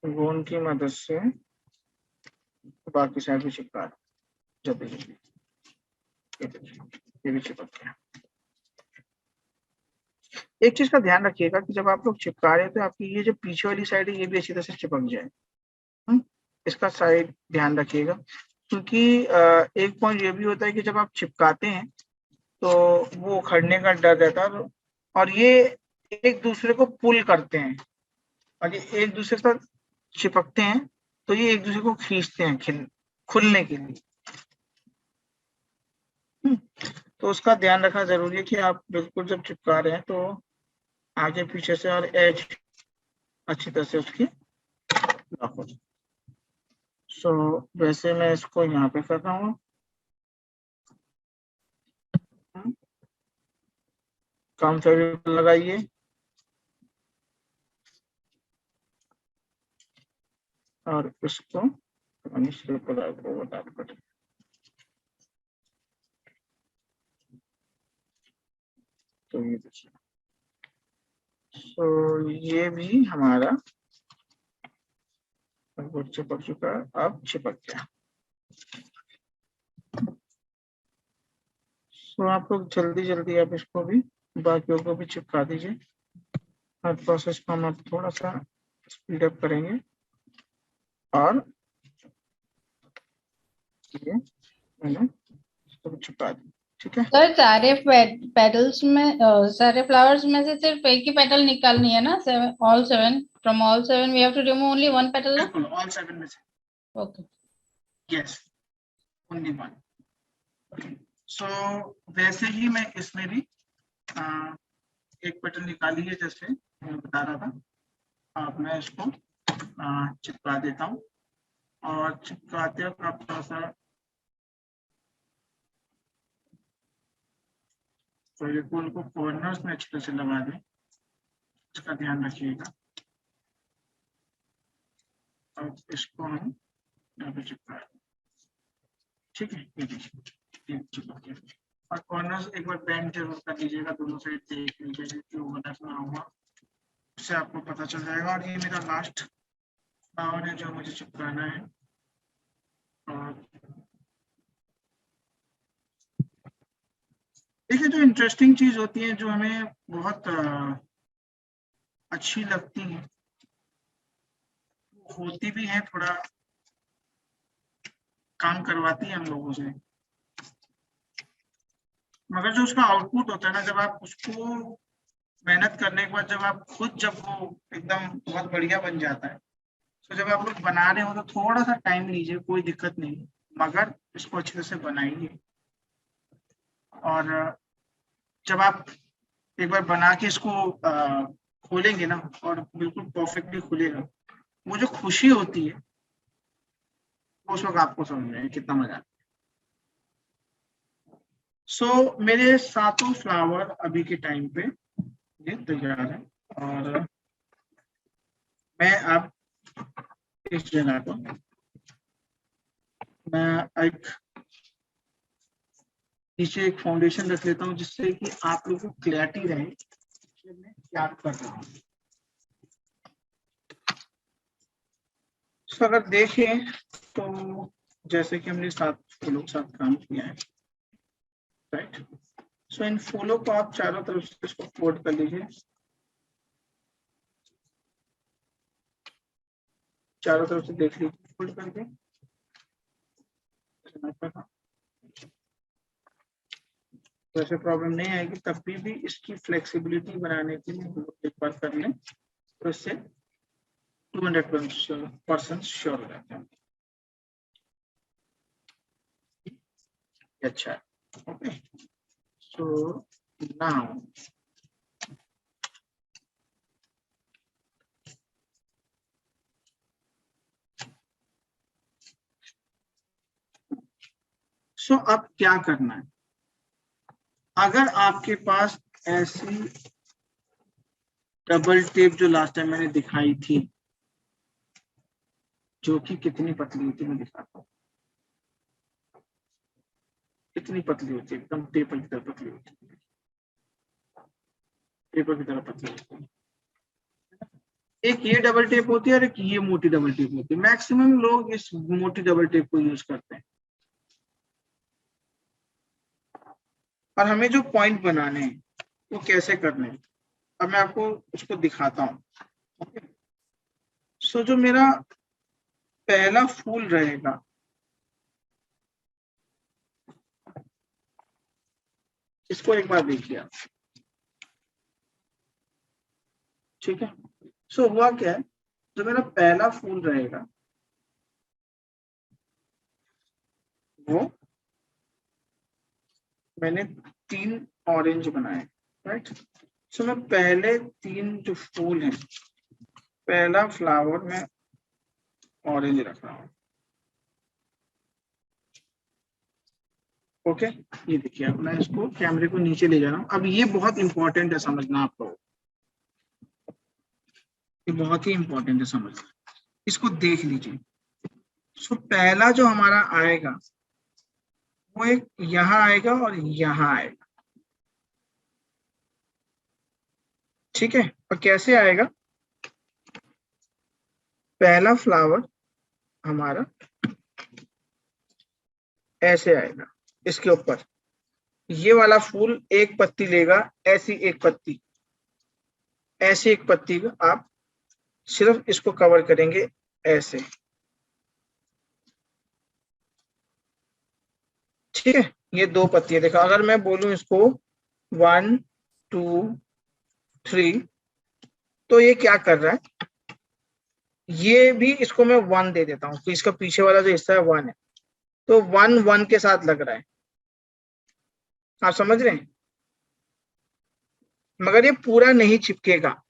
गोंद की मदद से बाकी साइड भी चिपका रहा हूँ जल्दी जल्दी। ये भी चिपक गया। एक चीज का ध्यान रखिएगा कि जब आप लोग चिपका रहे हैं तो आपकी ये जो पीछे वाली साइड है ये भी अच्छी तरह से चिपक जाए। इसका साइड ध्यान रखिएगा। क्योंकि एक पॉइंट ये भी होता है कि जब आप चिपकाते हैं तो वो उखड़ने का डर रहता है, और ये एक दूसरे को पुल करते हैं, और ये एक दूसरे के साथ चिपकते हैं, तो ये एक दूसरे को खींचते हैं खुलने के लिए। तो उसका ध्यान रखना जरूरी है कि आप बिल्कुल जब चिपका रहे हैं तो आगे पीछे से और एज अच्छी तरह से उसकी लॉक हो जाए। सो वैसे मैं इसको यहाँ पे कर रहा हूँ। कम फेविकोल लगाइए, और इसको तो ये देखिए, तो ये भी हमारा चिपक चुका, अब चिपक गया। तो आप लोग जल्दी जल्दी आप इसको भी, बाकियों को भी चिपका दीजिए। हर प्रोसेस को हम अब थोड़ा सा स्पीड अप करेंगे, और ये मैंने इसको भी चिपका दी। ठीक है सर सारे पेटल्स में सारे फ्लावर्स में से सिर्फ एक ही पेटल निकालनी है ना? All seven, from all seven we have to remove only one petal ना? बिल्कुल, ऑल 7 में से। Okay, yes, only one. So वैसे ही मैं इसमें भी एक पेटल निकाली है, जैसे मैं बता रहा था। अब मैं इसको चिपका देता हूँ, और चिपकाते वक्त आप थोड़ा सा फेविकोल को कॉर्नर्स में अच्छी तरह से लगा दें, इसका ध्यान रखिएगा। अब इसको हम यहाँ पे चिपका, ठीक है, ये देखिए चिपक गया। और कॉर्नर्स एक बार बेंड जरूर कर लीजिएगा, दोनों साइड देख लीजिएगा कि ओवरलैप ना हुआ, उससे आपको पता चल जाएगा। और ये मेरा लास्ट फ्लावर है जो मुझे चिपकाना है। और देखिए, जो इंटरेस्टिंग चीज होती है, जो हमें बहुत अच्छी लगती है, होती भी है, थोड़ा काम करवाती है हम लोगों से, मगर जो उसका आउटपुट होता है ना, जब आप उसको मेहनत करने के बाद जब वो एकदम बहुत बढ़िया बन जाता है, तो जब आप लोग बना रहे हो तो थोड़ा सा टाइम लीजिए, कोई दिक्कत नहीं, मगर इसको अच्छे से बनाइए। और जब आप एक बार बना के इसको खोलेंगे ना, और बिल्कुल परफेक्टली खुलेगा, वो जो खुशी होती है, उस वक्त आपको समझ में कितना मजा आता है। सो मेरे सातों फ्लावर अभी के टाइम पे ये तैयार है, और मैं अब इस जगह को मैं एक नीचे एक फाउंडेशन रख लेता हूँ, जिससे कि आप लोगों को क्लैरिटी रहे कि मैं क्या कर रहा हूँ। तो अगर देखें तो जैसे कि हमने 7 फूलों के साथ काम किया है, राइट। सो इन फूलों को आप चारों तरफ से इसको फोल्ड कर लीजिए, चारों तरफ से देख लीजिए फोल्ड करके। वैसे प्रॉब्लम नहीं आएगी, तब भी इसकी फ्लेक्सिबिलिटी बनाने के लिए एक बार कर लें, तो इससे 200% श्योर हो जाते हैं। अच्छा, ओके। सो नाउ अब क्या करना है, अगर आपके पास ऐसी डबल टेप जो लास्ट टाइम मैंने दिखाई थी, जो कि कितनी पतली होती है, मैं दिखाता हूँ। कितनी पतली होती है, एकदम पेपर की तरह पतली होती है, पेपर की तरह पतली होती है। एक ये डबल टेप होती है और एक ये मोटी डबल टेप होती है। मैक्सिमम लोग इस मोटी डबल टेप को यूज करते हैं। और हमें जो पॉइंट बनाने हैं वो कैसे करने हैं, अब मैं आपको उसको दिखाता हूँ। सो जो मेरा पहला फूल रहेगा, इसको एक बार देखिए आप, ठीक है। सो हुआ क्या है, जो मेरा पहला फूल रहेगा वो मैंने 3 ऑरेंज बनाए, राइट। सो मैं पहले 3 जो फूल हैं, पहला फ्लावर में ऑरेंज रख रहा हूँ, ओके। ये देखिए, अब मैं इसको कैमरे को नीचे ले जा रहा हूँ। अब ये बहुत इंपॉर्टेंट है समझना आप लोगों को, ये बहुत ही इंपॉर्टेंट है समझना, इसको देख लीजिए। सो पहला जो हमारा आएगा वो एक यहाँ आएगा और यहाँ आएगा, ठीक है। और कैसे आएगा, पहला फ्लावर हमारा ऐसे आएगा, इसके ऊपर ये वाला फूल एक पत्ती लेगा, ऐसी एक पत्ती, ऐसी एक पत्ती को आप सिर्फ इसको कवर करेंगे ऐसे, ठीक है। ये 2 पत्तियां देखा, अगर मैं बोलूं इसको 1 2 3, तो ये क्या कर रहा है, ये भी इसको मैं 1 दे देता हूँ, तो इसका पीछे वाला जो हिस्सा है 1 है, तो 1 1 के साथ लग रहा है, आप समझ रहे हैं। मगर ये पूरा नहीं चिपकेगा,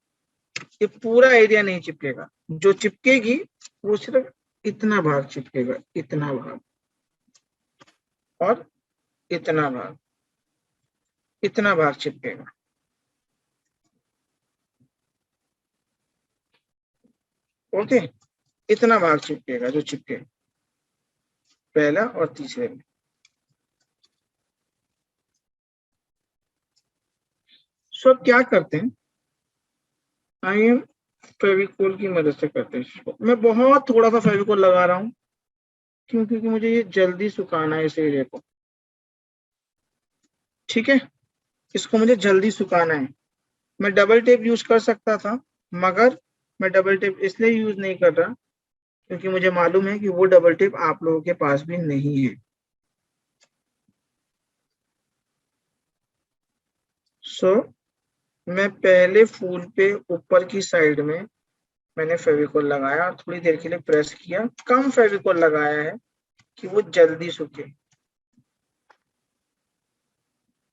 ये पूरा एरिया नहीं चिपकेगा, जो चिपकेगी वो सिर्फ इतना भाग चिपकेगा, इतना भाग और इतना भाग, इतना भाग चिपकेगा, ओके। इतना भाग चिपकेगा जो चिपके पहला और तीसरे में। सो अब क्या करते हैं, आइए फेविकोल की मदद से करते हैं इसको। मैं बहुत थोड़ा सा फेविकोल लगा रहा हूँ क्योंकि मुझे ये जल्दी सुखाना है इस एरिया को, ठीक है। इसको मुझे जल्दी सुखाना है। मैं डबल टेप यूज कर सकता था, मगर मैं डबल टेप इसलिए यूज नहीं कर रहा क्योंकि मुझे मालूम है कि वो डबल टेप आप लोगों के पास भी नहीं है। सो मैं पहले फूल पे ऊपर की साइड में मैंने फेविकोल लगाया और थोड़ी देर के लिए प्रेस किया, कम फेविकोल लगाया है कि वो जल्दी सूखे।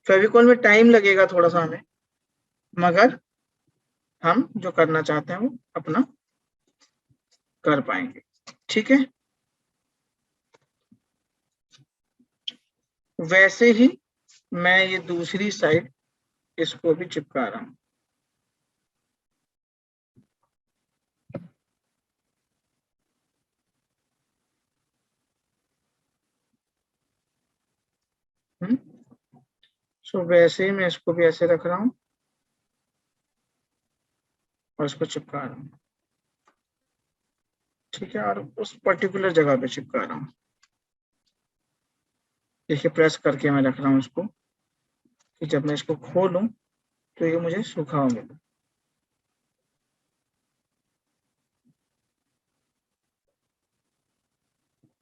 फेविकोल में टाइम लगेगा थोड़ा सा हमें, मगर हम जो करना चाहते हैं वो अपना कर पाएंगे, ठीक है। वैसे ही मैं ये दूसरी साइड इसको भी चिपका रहा हूँ, सो वैसे ही मैं इसको भी ऐसे रख रहा हूँ और इसको चिपका रहा हूँ, ठीक है। और उस पर्टिकुलर जगह पे चिपका रहा हूँ, देखिए प्रेस करके मैं रख रहा हूँ इसको कि जब मैं इसको खोलूं तो ये मुझे सूखा हो मिले,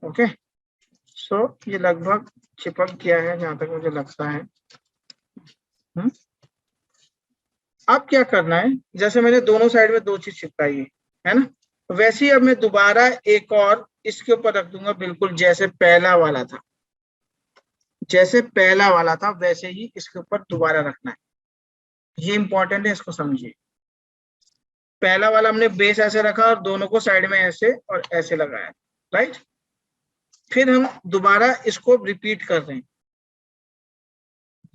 ओके। सो ये लगभग चिपक गया है जहां तक मुझे लगता है। अब क्या करना है, जैसे मैंने दोनों साइड में 2 चीज चिपकाई है ना, वैसे ही अब मैं दोबारा एक और इसके ऊपर रख दूंगा, बिल्कुल जैसे पहला वाला था, जैसे पहला वाला था वैसे ही इसके ऊपर दोबारा रखना है। ये इंपॉर्टेंट है, इसको समझिए। पहला वाला हमने बेस ऐसे रखा और दोनों को साइड में ऐसे और ऐसे लगाया, राइट। फिर हम दोबारा इसको रिपीट कर रहे हैं,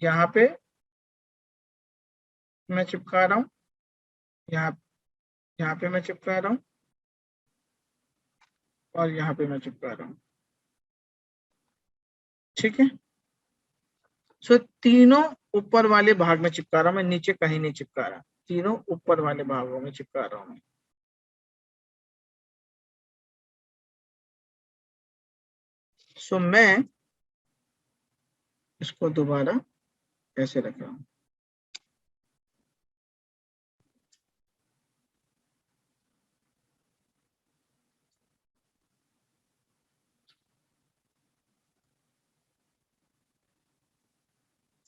यहाँ पे मैं चिपका रहा हूँ, यहाँ यहाँ पे मैं चिपका रहा हूँ और यहाँ पे मैं चिपका रहा हूँ, ठीक है। सो तीनों ऊपर वाले भाग में चिपका रहा हूँ मैं, नीचे कहीं नहीं चिपका रहा, तीनों ऊपर वाले भागों में चिपका रहा हूँ मैं। सो मैं इसको दोबारा ऐसे रख रहा हूँ,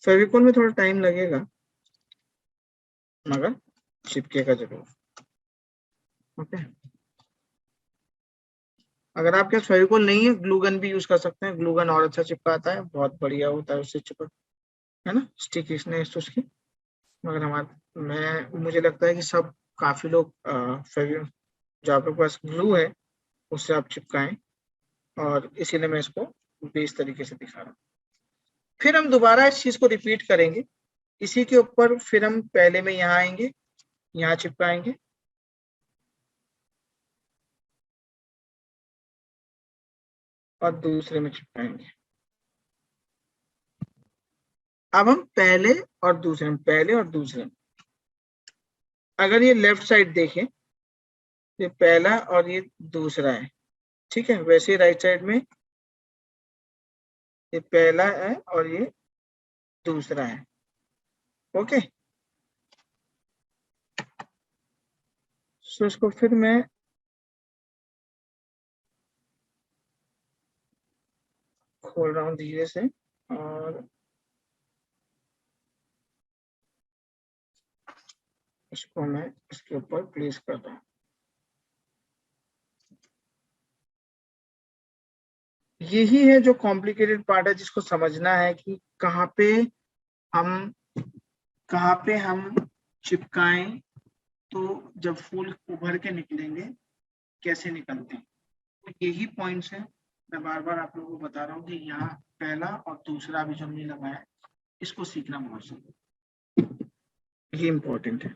फेविकॉल में थोड़ा टाइम लगेगा मगर चिपकेगा जरूर। ओके, अगर आपके पास फेविकॉल नहीं है ग्लू गन भी यूज कर सकते हैं, ग्लू गन और अच्छा चिपकाता है, बहुत बढ़िया होता है उससे चिपक, है ना, स्टिकीनेस उसकी। मगर मुझे लगता है कि सब काफी लोग जो आपके पास ग्लू है उससे आप चिपकाएं, और इसीलिए मैं इसको बेस तरीके से दिखा रहा हूँ। फिर हम दोबारा इस चीज को रिपीट करेंगे, इसी के ऊपर फिर हम पहले में यहाँ आएंगे, यहाँ चिपकाएंगे, और दूसरे में चिपकाएंगे। अब हम पहले और दूसरे में, अगर ये लेफ्ट साइड देखें, ये पहला और ये दूसरा है, ठीक है, वैसे राइट साइड में ये पहला है और ये दूसरा है। ओके, सो इसको फिर मैं खोल रहा हूँ धीरे से, और इसको मैं इसके ऊपर प्लेस कर रहा हूँ। यही है जो कॉम्प्लिकेटेड पार्ट है, जिसको समझना है कि हम कहाँ पे हम चिपकाएं, तो जब फूल उभर के निकलेंगे कैसे निकलते हैं। तो यही पॉइंट्स हैं, मैं बार बार आप लोगों को बता रहा हूँ कि यहाँ पहला और दूसरा भी जो हमने लगाया इसको सीखना बहुत जरूरी, ये इम्पोर्टेंट है।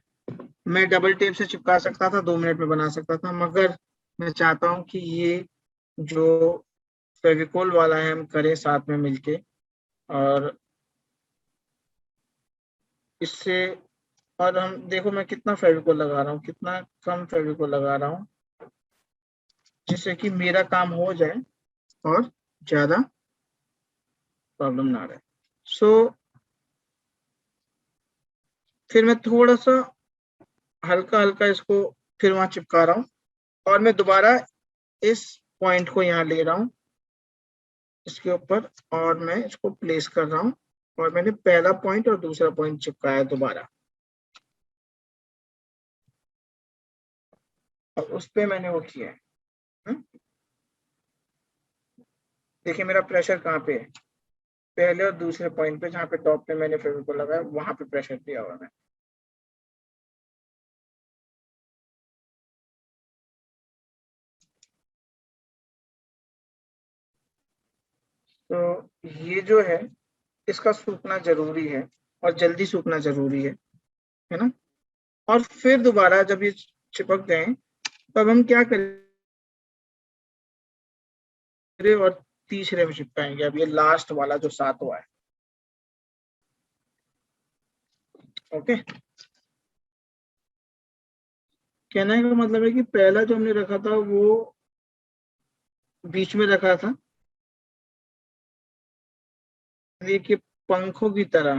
मैं डबल टेप से चिपका सकता था, 2 मिनट में बना सकता था, मगर मैं चाहता हूँ कि ये जो फेविकोल वाला है हम करें साथ में मिलके, और इससे, और हम देखो मैं कितना फेविकोल लगा रहा हूँ, कितना कम फेविकोल लगा रहा हूँ, जिससे कि मेरा काम हो जाए और ज्यादा प्रॉब्लम ना रहे। सो फिर मैं थोड़ा सा हल्का हल्का इसको फिर वहां चिपका रहा हूँ, और मैं दोबारा इस पॉइंट को यहाँ ले रहा हूँ इसके ऊपर, और मैं इसको प्लेस कर रहा हूँ, और मैंने पहला पॉइंट और दूसरा पॉइंट चिपकाया दोबारा, और उस पे मैंने वो किया है। देखिए मेरा प्रेशर कहाँ पे है, पहले और दूसरे पॉइंट पे, जहाँ पे टॉप पे मैंने फेविकोल लगाया वहां पे प्रेशर दिया हुआ है। तो ये जो है इसका सूखना जरूरी है, और जल्दी सूखना जरूरी है ना। और फिर दोबारा जब ये चिपक गए, तब हम क्या करें, और तीसरे में चिपकाएंगे, अब ये लास्ट वाला जो 7वां है। ओके, कहने का मतलब है कि पहला जो हमने रखा था वो बीच में रखा था, देखिए पंखों की तरह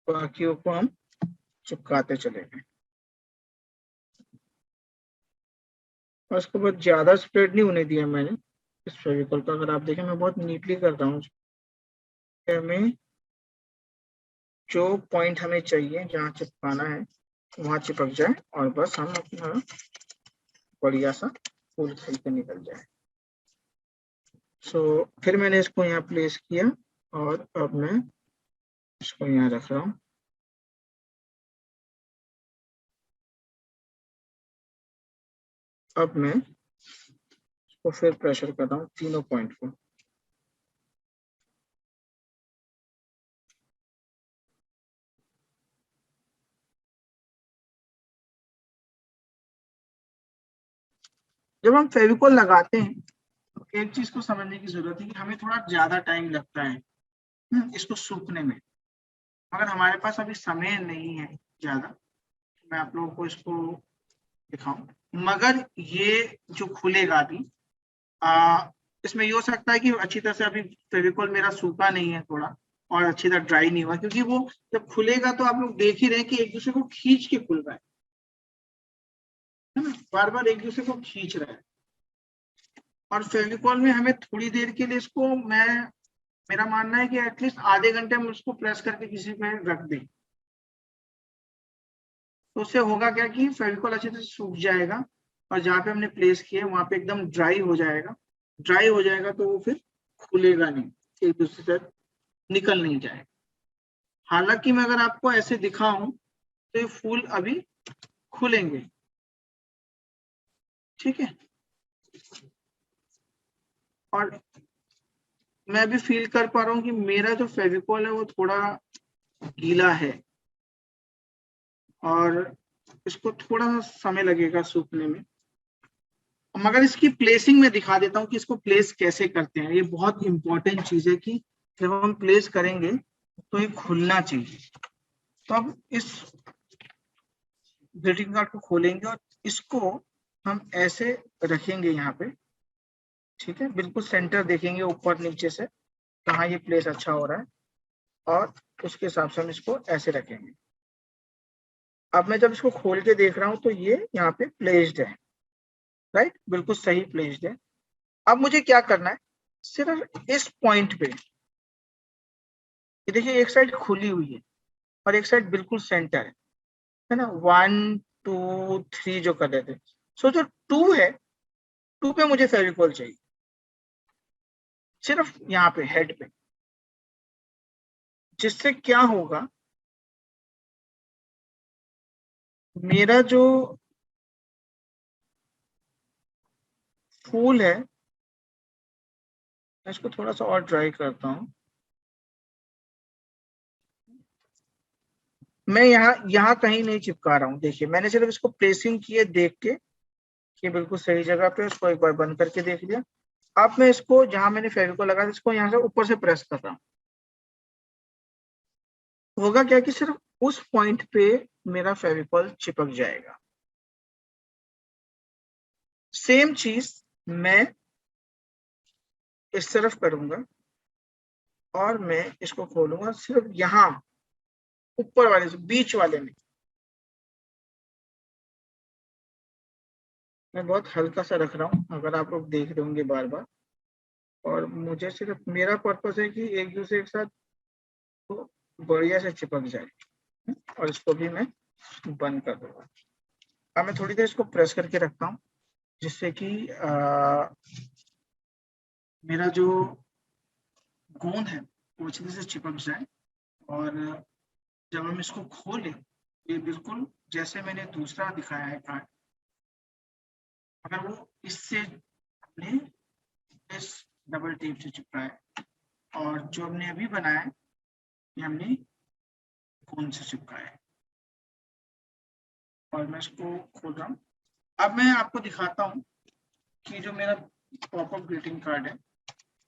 बाकियों को हम चिपकाते चले गए, और उसको बहुत ज्यादा स्प्रेड नहीं होने दिया मैंने इस फेविकोल का। अगर आप देखें मैं बहुत नीटली कर रहा हूँ, हमें जो पॉइंट हमें चाहिए जहाँ चिपकाना है वहां चिपक जाए, और बस हम अपना बढ़िया सा फूल खिल के निकल जाए। सो फिर मैंने इसको यहाँ प्लेस किया, और अब मैं इसको यहाँ रख रहा हूँ। अब मैं इसको फिर प्रेशर कर रहा हूँ तीनों पॉइंट को। जब हम फेविकोल लगाते हैं तो एक चीज को समझने की जरूरत है कि हमें थोड़ा ज्यादा टाइम लगता है इसको सूखने में, मगर हमारे पास अभी समय नहीं है ज्यादा, तो मैं आप लोगों को इसको दिखाऊं। मगर ये जो खुलेगा अभी, इसमें ये हो सकता है कि अच्छी तरह से अभी फेविकोल मेरा सूखा नहीं है थोड़ा, और अच्छी तरह ड्राई नहीं हुआ, क्योंकि वो जब खुलेगा तो आप लोग देख ही रहे हैं कि एक दूसरे को खींच के खुल रहा है ना, बार बार एक दूसरे को खींच रहा है। और फेविकोल में हमें थोड़ी देर के लिए इसको मैं मेरा मानना है कि एटलीस्ट आधे घंटे हम उसको प्रेस करके किसी पे रख दें, तो उससे होगा क्या कि फेविकॉल अच्छे से सूख जाएगा और जहाँ पे हमने प्लेस किया है वहां पे एकदम ड्राई हो जाएगा। ड्राई हो जाएगा तो वो फिर खुलेगा नहीं, एक दूसरे से निकल नहीं जाएगा। हालांकि मैं अगर आपको ऐसे दिखाऊं तो ये फूल अभी खुलेंगे, ठीक है। और मैं भी फील कर पा रहा हूँ कि मेरा जो फेविकॉल है वो थोड़ा गीला है और इसको थोड़ा सा समय लगेगा सूखने में। मगर इसकी प्लेसिंग में दिखा देता हूँ कि इसको प्लेस कैसे करते हैं। ये बहुत इंपॉर्टेंट चीज है कि जब हम प्लेस करेंगे तो ये खुलना चाहिए। तो अब इस ग्रीटिंग कार्ड को खोलेंगे और इसको हम ऐसे रखेंगे यहाँ पे, ठीक है। बिल्कुल सेंटर देखेंगे ऊपर नीचे से कहाँ ये प्लेस अच्छा हो रहा है और उसके हिसाब से हम इसको ऐसे रखेंगे। अब मैं जब इसको खोल के देख रहा हूँ तो ये यहाँ पे प्लेस्ड है, राइट, बिल्कुल सही प्लेस्ड है। अब मुझे क्या करना है, सिर्फ इस पॉइंट पे, ये देखिए एक साइड खुली हुई है और एक साइड बिल्कुल सेंटर है ना, 1 2 3 जो कर रहे थे। सो जो 2 है, 2 पे मुझे फेविकॉल चाहिए, सिर्फ यहाँ पे हेड पे। जिससे क्या होगा, मेरा जो फूल है, मैं इसको थोड़ा सा और ड्राई करता हूँ। मैं यहाँ कहीं नहीं चिपका रहा हूँ, देखिए मैंने सिर्फ इसको प्लेसिंग किए देख के कि बिल्कुल सही जगह पे, उसको एक बार बंद करके देख लिया। अब मैं इसको जहां मैंने फेविकॉल लगा इसको यहाँ से ऊपर से प्रेस कर रहा हूँ। होगा क्या कि सिर्फ उस पॉइंट पे मेरा फेविकॉल चिपक जाएगा। सेम चीज मैं इस तरफ करूंगा और मैं इसको खोलूंगा सिर्फ यहाँ ऊपर वाले से, बीच वाले में। मैं बहुत हल्का सा रख रहा हूँ, अगर आप लोग देख रहे होंगे बार बार। और मुझे सिर्फ मेरा पर्पस है कि एक दूसरे के साथ तो बढ़िया से चिपक जाए। और इसको भी मैं बंद कर दूंगा। अब मैं थोड़ी देर इसको प्रेस करके रखता हूँ जिससे कि मेरा जो गोंद है वो अच्छे से चिपक जाए। और जब हम इसको खोलें, ये बिल्कुल जैसे मैंने दूसरा दिखाया है कार्ड, अगर वो इससे हमने इस डबल टेप से चिपकाया है और जो हमने अभी बनाया है ये हमने गोंद से चिपकाया है। और मैं इसको खोल रहा हूँ। अब मैं आपको दिखाता हूँ कि जो मेरा पॉपअप ग्रीटिंग कार्ड है,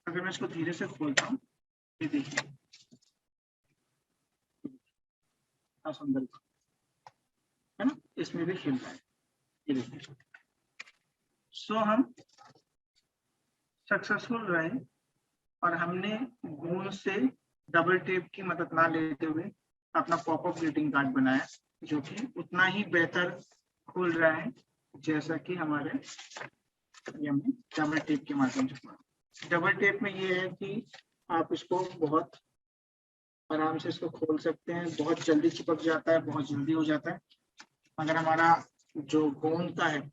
अगर मैं इसको धीरे से खोलता हूँ, ये देखिए कितना सुंदर है ना, इसमें भी खिल रहा है, ये देखिए। सो हम सक्सेसफुल रहे और हमने गोंद से डबल टेप की मदद ना लेते हुए अपना पॉपअप ग्रीटिंग कार्ड बनाया, जो कि उतना ही बेहतर खुल रहा है जैसा कि हमारे ये हमने डबल टेप के माध्यम से खोला। डबल टेप में ये है कि आप इसको बहुत आराम से इसको खोल सकते हैं, बहुत जल्दी चिपक जाता है, बहुत जल्दी हो जाता है। अगर हमारा जो गोंद का है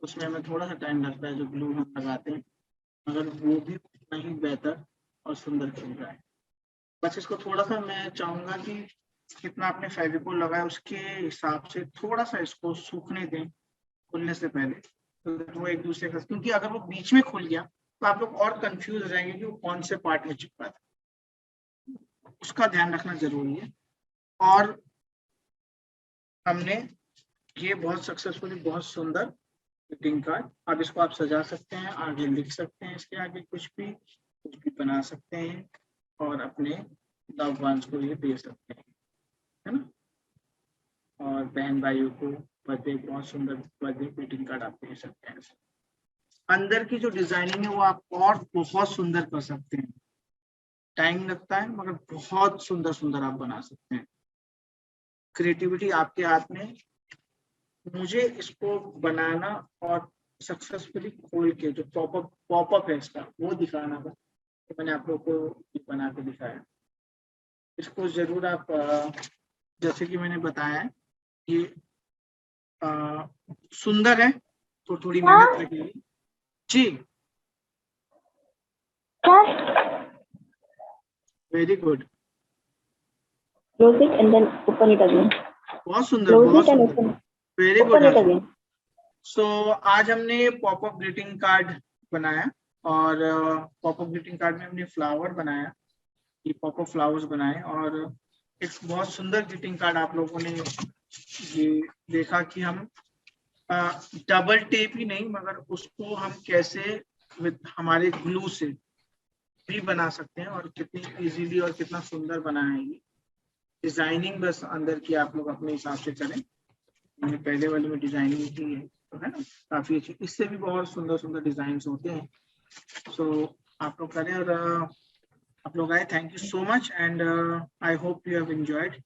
उसमें हमें थोड़ा सा टाइम लगता है, जो ग्लू हम लगाते हैं, मगर वो भी उतना ही बेहतर और सुंदर खिल रहा है। बस इसको थोड़ा सा मैं चाहूंगा कि कितना आपने फेविकोल लगाया उसके हिसाब से थोड़ा सा इसको सूखने दें खुलने से पहले, तो वो एक दूसरे का, क्योंकि अगर वो बीच में खुल गया तो आप लोग और कंफ्यूज हो जाएंगे कि वो कौन से पार्ट में चिपका था। उसका ध्यान रखना जरूरी है। और हमने ये बहुत सक्सेसफुली, बहुत सुंदर ग्रीटिंग कार्ड, अब इसको आप सजा सकते हैं, आगे लिख सकते हैं, इसके आगे कुछ भी बना सकते हैं और अपने लव वंस को ये दे सकते हैं, है ना। और बहन भाइयों को बर्थडे, बहुत सुंदर बर्थडे ग्रीटिंग कार्ड आप दे सकते हैं। अंदर की जो डिजाइनिंग है वो आप और बहुत सुंदर कर सकते हैं। टाइम लगता है मगर बहुत सुंदर सुंदर आप बना सकते हैं। क्रिएटिविटी आपके हाथ में। मुझे इसको बनाना और सक्सेसफुली खोल के जो पॉपअप है इसका वो दिखाना था, तो मैंने आप लोग को ये बना के दिखाया। इसको जरूर आप जैसे कि मैंने बताया है, ये सुंदर है तो थोड़ी मेहनत लगेगी जी। Very good, Close it and then open it again. बहुत सुंदर, Close बहुत it and सुंदर, open. Very Open good. it again. सो आज हमने पॉपअप ग्रीटिंग कार्ड बनाया और पॉपअप ग्रीटिंग कार्ड में हमने फ्लावर बनाया, ये पॉपअप फ्लावर्स बनाए और एक बहुत सुंदर ग्रीटिंग कार्ड आप लोगों ने ये देखा कि हम डबल टेप ही नहीं मगर उसको हम कैसे विद हमारे ग्लू से भी बना सकते हैं और कितनी इजीली और कितना सुंदर बना है ये। डिजाइनिंग बस अंदर की आप लोग अपने हिसाब से करें, मैंने पहले वाले में डिजाइनिंग की है तो है ना, काफी अच्छी, इससे भी बहुत सुंदर सुंदर डिजाइन होते हैं। सो आप लोग करें और आप लोग आए, thank you so much and I hope you have enjoyed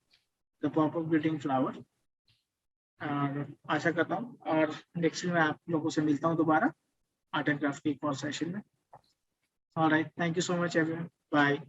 the popup greeting flower. और आशा करता हूँ और नेक्स्ट में आप लोगों से मिलता हूँ दोबारा आर्ट एंड क्राफ्ट की एक और सेशन में। Alright, thank you so much everyone, bye.